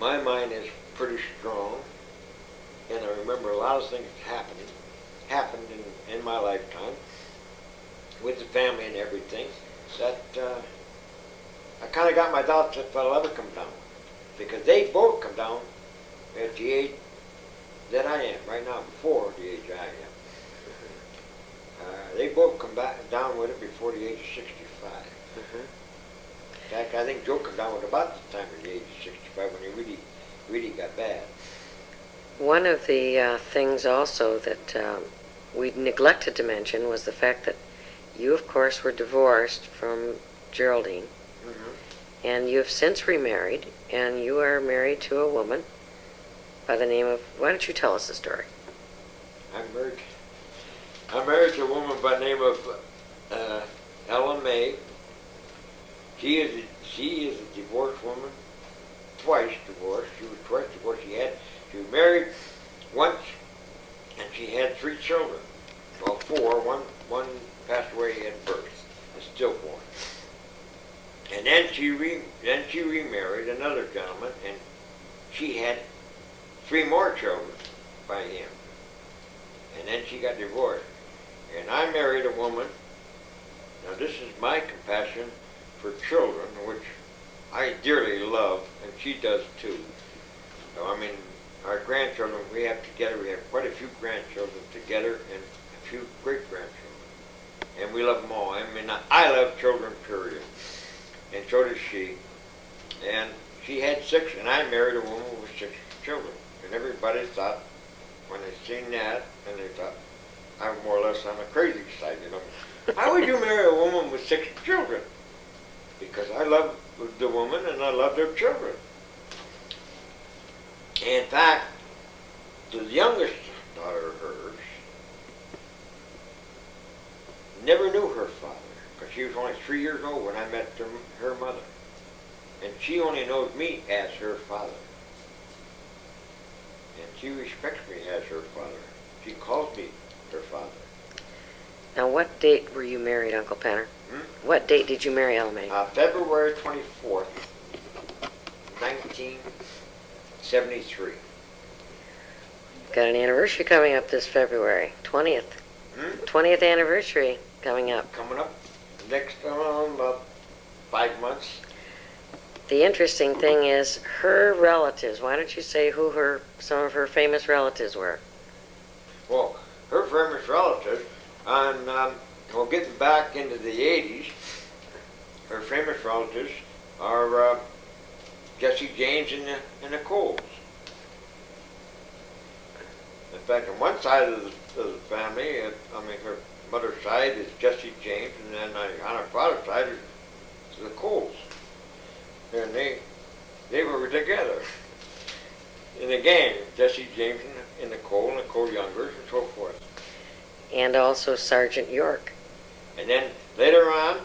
my mind is pretty strong, and I remember a lot of things that happened in my lifetime with the family and everything, that I kind of got my doubts if I'll ever come down, because they both come down at the age that I am right now, before the age I am. They both come back down with it before the age of 65. In fact, I think Joe came down with about the time of the age of 65 when he really got bad. One of the things also that we neglected to mention was the fact that you, of course, were divorced from Geraldine, and you have since remarried, and you are married to a woman by the name of, why don't you tell us the story? I'm married. I'm married to a woman by the name of Ella May. She is a divorced woman, twice divorced. She was twice divorced. She was married once, and she had 3 children. Well, 4. One passed away at birth, and stillborn. And then she remarried another gentleman, and she had 3 more children by him. And then she got divorced. And I married a woman. Now this is my compassion for children, which I dearly love, and she does too. So I mean, our grandchildren we have together, we have quite a few grandchildren together and a few great-grandchildren. And we love them all. I mean, I love children, period. And so does she. And she had 6, and I married a woman with 6 children. And everybody thought, when they seen that, and they thought, I'm more or less on the crazy side, you know. How would you marry a woman with 6 children? Because I love the woman and I love their children. In fact, the youngest daughter of hers never knew her father, because she was only 3 years old when I met her mother. And she only knows me as her father. And she respects me as her father. She calls me her father. Now, what date were you married, Uncle Penner? What date did you marry Ella May? February 24th, 1973. Got an anniversary coming up this February, 20th. 20th anniversary coming up. Coming up next about 5 months. The interesting thing is her relatives. Why don't you say who some of her famous relatives were? Well, her famous relatives, getting back into the 80s, her famous relatives are Jesse James and the Coles. In fact, on one side of the family, her mother's side is Jesse James, and then on her father's side is the Coles. And they were together in a gang, Jesse James and the Cole Youngers and so forth. And also Sergeant York. And then later on,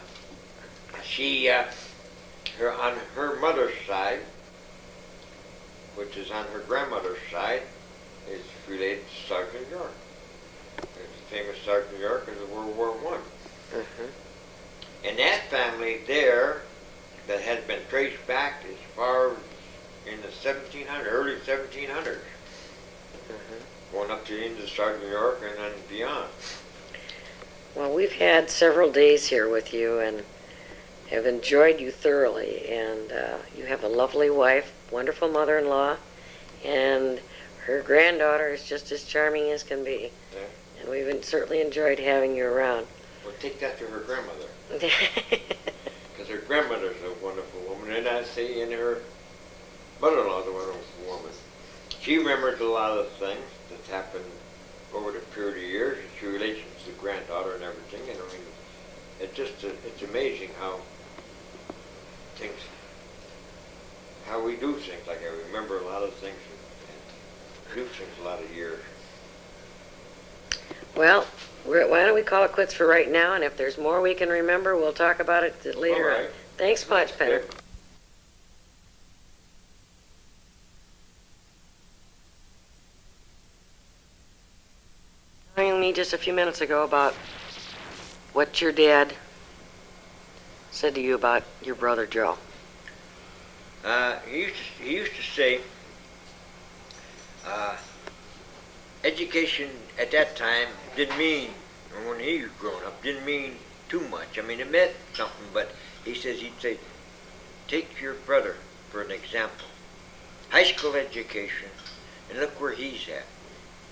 she, on her mother's side, which is on her grandmother's side, is related to Sergeant York. The famous Sergeant York is of World War I. And that family there, that has been traced back as far as in the 1700s, early 1700s, going up to the end of Sergeant York and then beyond. Well, we've had several days here with you and have enjoyed you thoroughly. And you have a lovely wife, wonderful mother-in-law, and her granddaughter is just as charming as can be. Yeah. And we've certainly enjoyed having you around. Well, take that to her grandmother. Because her grandmother's a wonderful woman, and I say, and her mother-in-law's a wonderful woman. She remembers a lot of things that happened over the period of years. She relates to the granddaughter and everything, and I mean, it's amazing how we do things like that. We remember a lot of things and do things a lot of years. Well, why don't we call it quits for right now, and if there's more we can remember, we'll talk about it later on. Thanks much, Penner. Telling me just a few minutes ago about what your dad said to you about your brother Joe. He used to say, education at that time didn't mean, when he was growing up, didn't mean too much. I mean, it meant something, but he'd say, take your brother for an example. High school education, and look where he's at.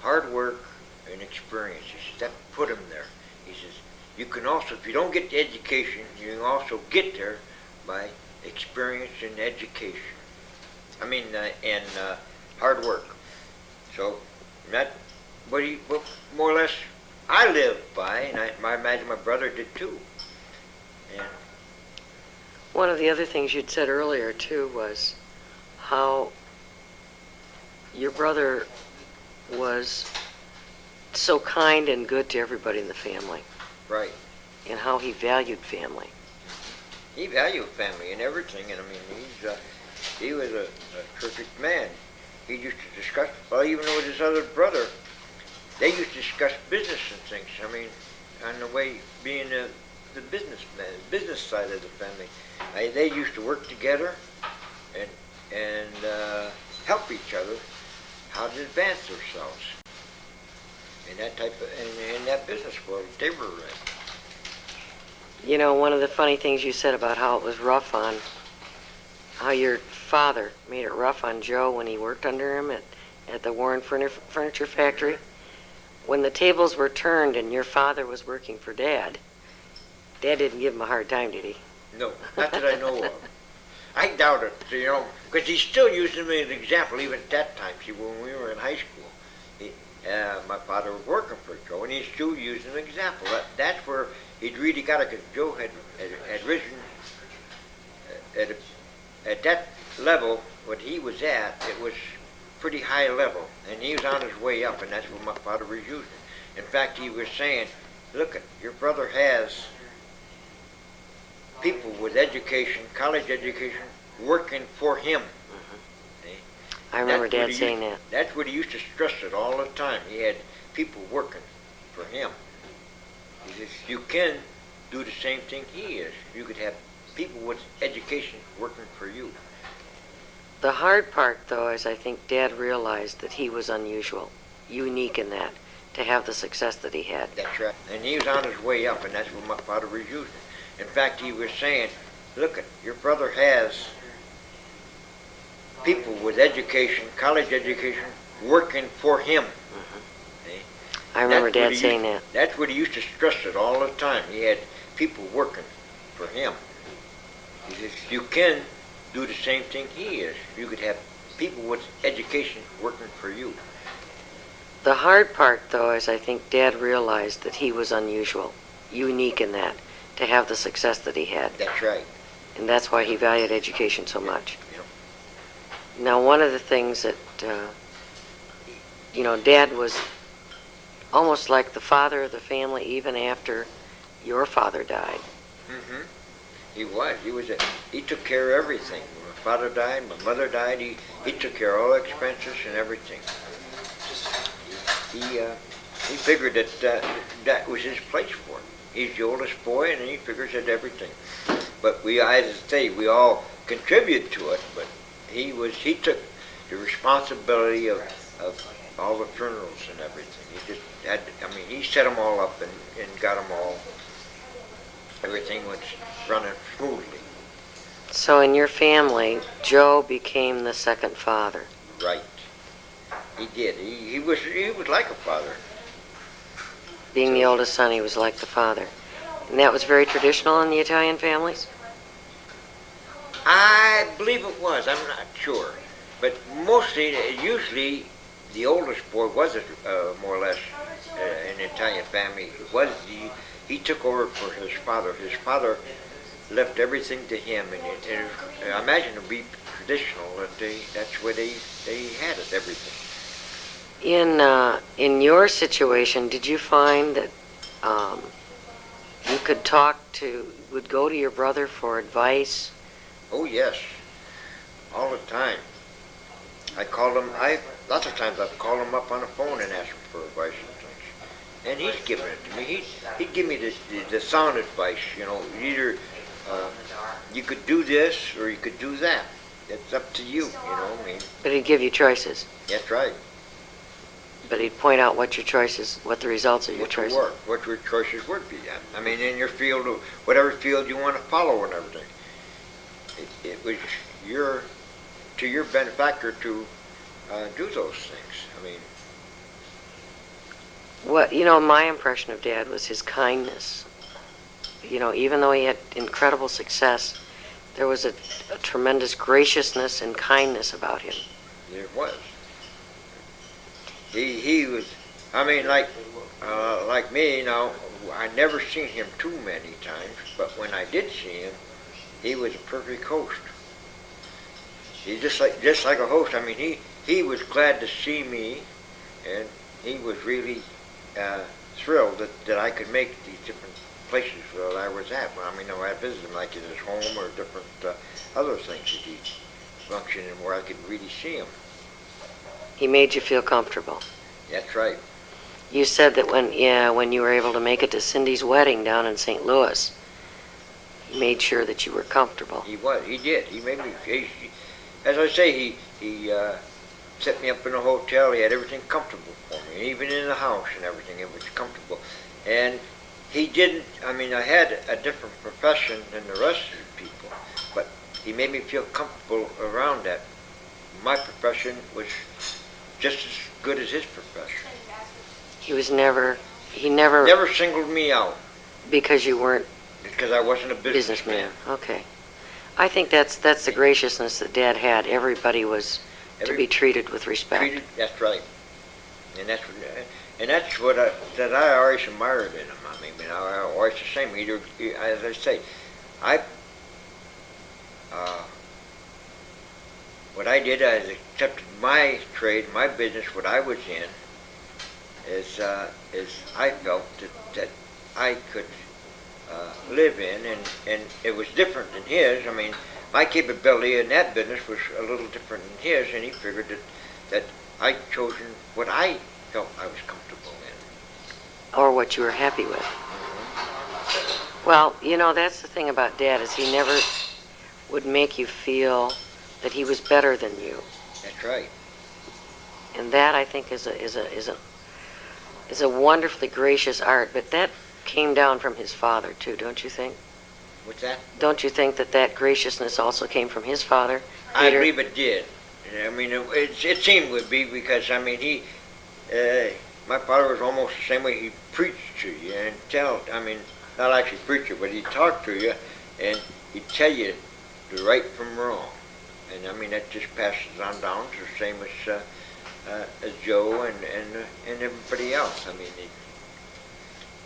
Hard work and experience. He says, that put him there. He says, you can also, if you don't get the education, you can also get there by experience and education. And hard work. So that's what more or less I live by, and I imagine my brother did too. And one of the other things you'd said earlier too was how your brother was so kind and good to everybody in the family, Right. and how he valued family. He valued family and everything, and I mean, he was a perfect man. He used to discuss, well, even with his other brother, they used to discuss business and things. I mean, on the way being the businessman, business side of the family, they used to work together and help each other how to advance themselves in that type of in that business world they were in. You know, one of the funny things you said about how it was rough on, how your father made it rough on Joe when he worked under him at the Warren Furniture Factory. When the tables were turned and your father was working for Dad, Dad didn't give him a hard time, did he? No, not that I know of. I doubt it, you know, because he's still using me as an example even at that time. See, when we were in high school, my father was working for Joe, and he's still using an example. That's where he'd really got it, because Joe had risen at that level. What he was at, it was pretty high level, and he was on his way up, and that's what my father was using. In fact, he was saying, look, your brother has people with education, college education, working for him. I remember Dad saying that. That's what he used to stress it all the time. He had people working for him. He says, you can do the same thing he is. You could have people with education working for you. The hard part, though, is I think Dad realized that he was unusual, unique in that, to have the success that he had. That's right. And he was on his way up, and that's what my father was using. In fact, he was saying, look, your brother has people with education, college education, working for him. I remember Dad saying that. That's what he used to stress it all the time. He had people working for him. He says, you can do the same thing he is. You could have people with education working for you. The hard part, though, is I think Dad realized that he was unusual, unique in that, to have the success that he had. That's right. And that's why he valued education so much. Yeah. Now, one of the things that, Dad was almost like the father of the family even after your father died. Mm-hmm. He was. He took care of everything. When my father died, my mother died, he took care of all the expenses and everything. He figured that that was his place for him. He's the oldest boy, and he figures at everything. But we, as I say, we all contribute to it. But he took the responsibility of all the funerals and everything. He just had, he set them all up and got them all. Everything was running smoothly. So in your family, Joe became the second father. Right. He did. He was like a father. Being the oldest son, he was like the father. And that was very traditional in the Italian families? I believe it was. I'm not sure. But usually, the oldest boy was more or less an Italian family. He took over for his father. His father left everything to him, and I imagine it would be traditional that that's where they had it, everything. In your situation, did you find that you would go to your brother for advice? Oh yes, all the time. I called him. Lots of times I've called him up on the phone and asked him for advice and things, and he's given it to me. He'd give me the sound advice. Either you could do this or you could do that. It's up to you. But he'd give you choices. That's right. But he'd point out what the results of your choices. What your choices would be. In your field, whatever field you want to follow and everything. It was to your benefactor to do those things. My impression of Dad was his kindness. Even though he had incredible success, there was a tremendous graciousness and kindness about him. There was. He was, like me, I never seen him too many times, but when I did see him, he was a perfect host. He just like a host. He was glad to see me, and he was really thrilled that I could make these different places that I was at. Well, I mean, I visited him like in his home or different other things that he functioned in where I could really see him. He made you feel comfortable. That's right. You said that when you were able to make it to Cindy's wedding down in St. Louis, he made sure that you were comfortable. He was. He did. He made me. As I say, he set me up in a hotel. He had everything comfortable for me, even in the house and everything. It was comfortable. And he didn't. I mean, I had a different profession than the rest of the people, but he made me feel comfortable around that. My profession was just as good as his profession. He never singled me out because you weren't because I wasn't a businessman. Okay. I think that's the graciousness that Dad had. Everybody was to be treated with respect. That's right. And that's what I always admired in him. I mean, I always the same. As I say, what I did, I accepted my trade, my business, what I was in, is I felt that I could live in, and it was different than his. I mean, my capability in that business was a little different than his, and he figured that I'd chosen what I felt I was comfortable in. Or what you were happy with. Mm-hmm. Well, that's the thing about Dad, is he never would make you feel that he was better than you. That's right. And that, I think, is a wonderfully gracious art, but that came down from his father too, don't you think? What's that? Don't you think that graciousness also came from his father, I Peter? believe it did. I mean, it seemed would be because, I mean, my father was almost the same way. He preached to you and not actually preach you, but he'd talk to you and he'd tell you the right from wrong. And I mean, that just passes on down to the same as Joe and everybody else. I mean,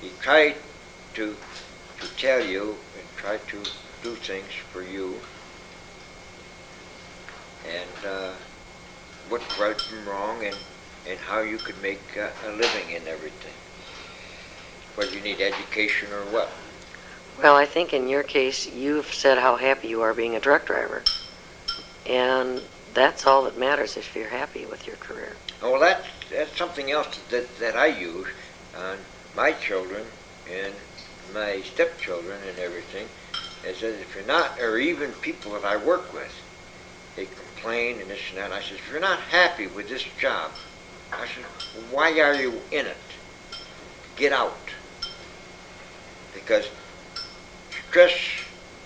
he tried to tell you and try to do things for you, and what's right from wrong, and how you could make a living in everything. Whether you need education or what. Well, I think in your case, you've said how happy you are being a truck driver. And that's all that matters if you're happy with your career. Oh, well, that's something else that I use on my children and my stepchildren and everything, is that if you're not, or even people that I work with, they complain and this and that. I said, if you're not happy with this job, I said, why are you in it? Get out. Because stress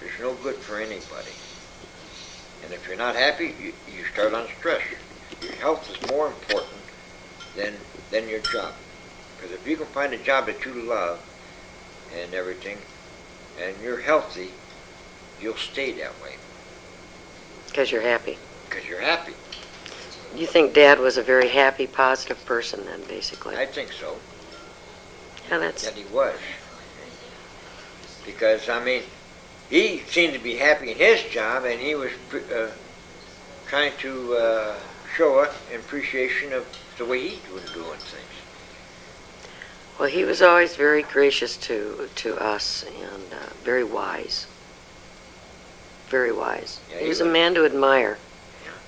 is no good for anybody. And if you're not happy, you start on stress. Your health is more important than your job. Because if you can find a job that you love and everything, and you're healthy, you'll stay that way. Because you're happy. Because you're happy. You think Dad was a very happy, positive person then, basically? I think so. Yeah, that he was. Because, I mean, he seemed to be happy in his job, and he was trying to show us an appreciation of the way he was doing things. Well, he was always very gracious to us and very wise. Very wise. Yeah, he was a man to admire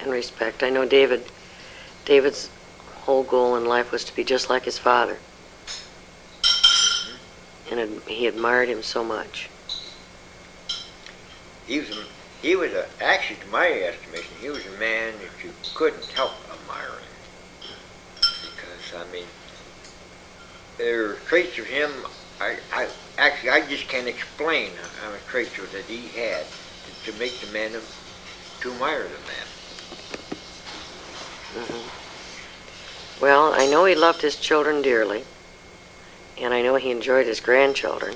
and respect. I know David's whole goal in life was to be just like his father. And he admired him so much. He was actually, to my estimation, he was a man that you couldn't help admiring. Because, I mean, there are traits of him, I just can't explain how many traits that he had to make the man, to admire the man. Mm-hmm. Well, I know he loved his children dearly, and I know he enjoyed his grandchildren.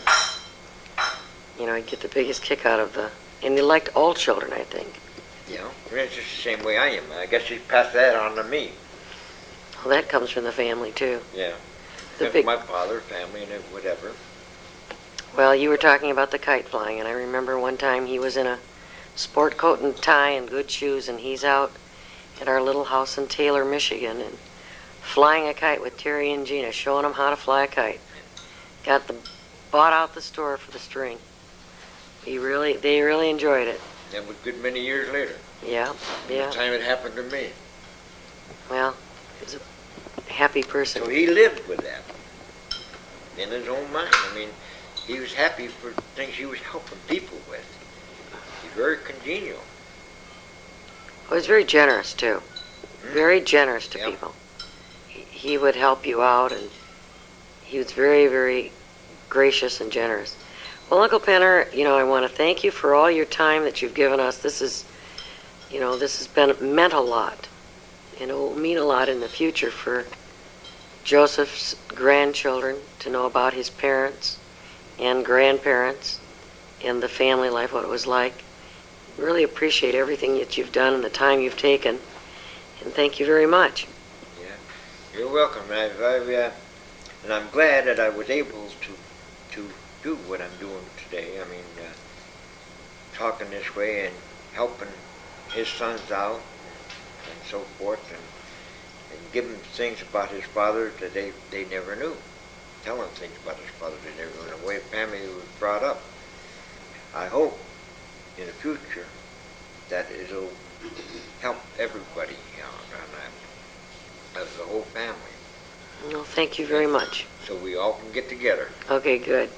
He'd get the biggest kick out of and he liked all children, I think. That's just the same way I am. I guess he passed that on to me. Well, that comes from the family, too. Yeah. My father, family, and whatever. Well, you were talking about the kite flying, and I remember one time he was in a sport coat and tie and good shoes, and he's out at our little house in Taylor, Michigan, and flying a kite with Terry and Gina, showing them how to fly a kite. Bought out the store for the string. They really enjoyed it. That was a good many years later. Yeah, The yeah. time it happened to me. Well, he was a happy person. So he lived with that in his own mind. I mean, he was happy for things he was helping people with. He's very congenial. He was very generous, too. Very generous to Yep. people. He would help you out, and he was very, very gracious and generous. Well, Uncle Penner, I want to thank you for all your time that you've given us. This has meant a lot. And it will mean a lot in the future for Joseph's grandchildren to know about his parents and grandparents and the family life, what it was like. Really appreciate everything that you've done and the time you've taken. And thank you very much. Yeah, you're welcome. And I'm glad that I was able to do what I'm doing today. I mean, talking this way and helping his sons out and so forth, and give them things about his father that they never knew. Tell them things about his father they never knew, the way family was brought up. I hope in the future that it'll help everybody, as the whole family. Well, thank you very much. So we all can get together. Okay, good.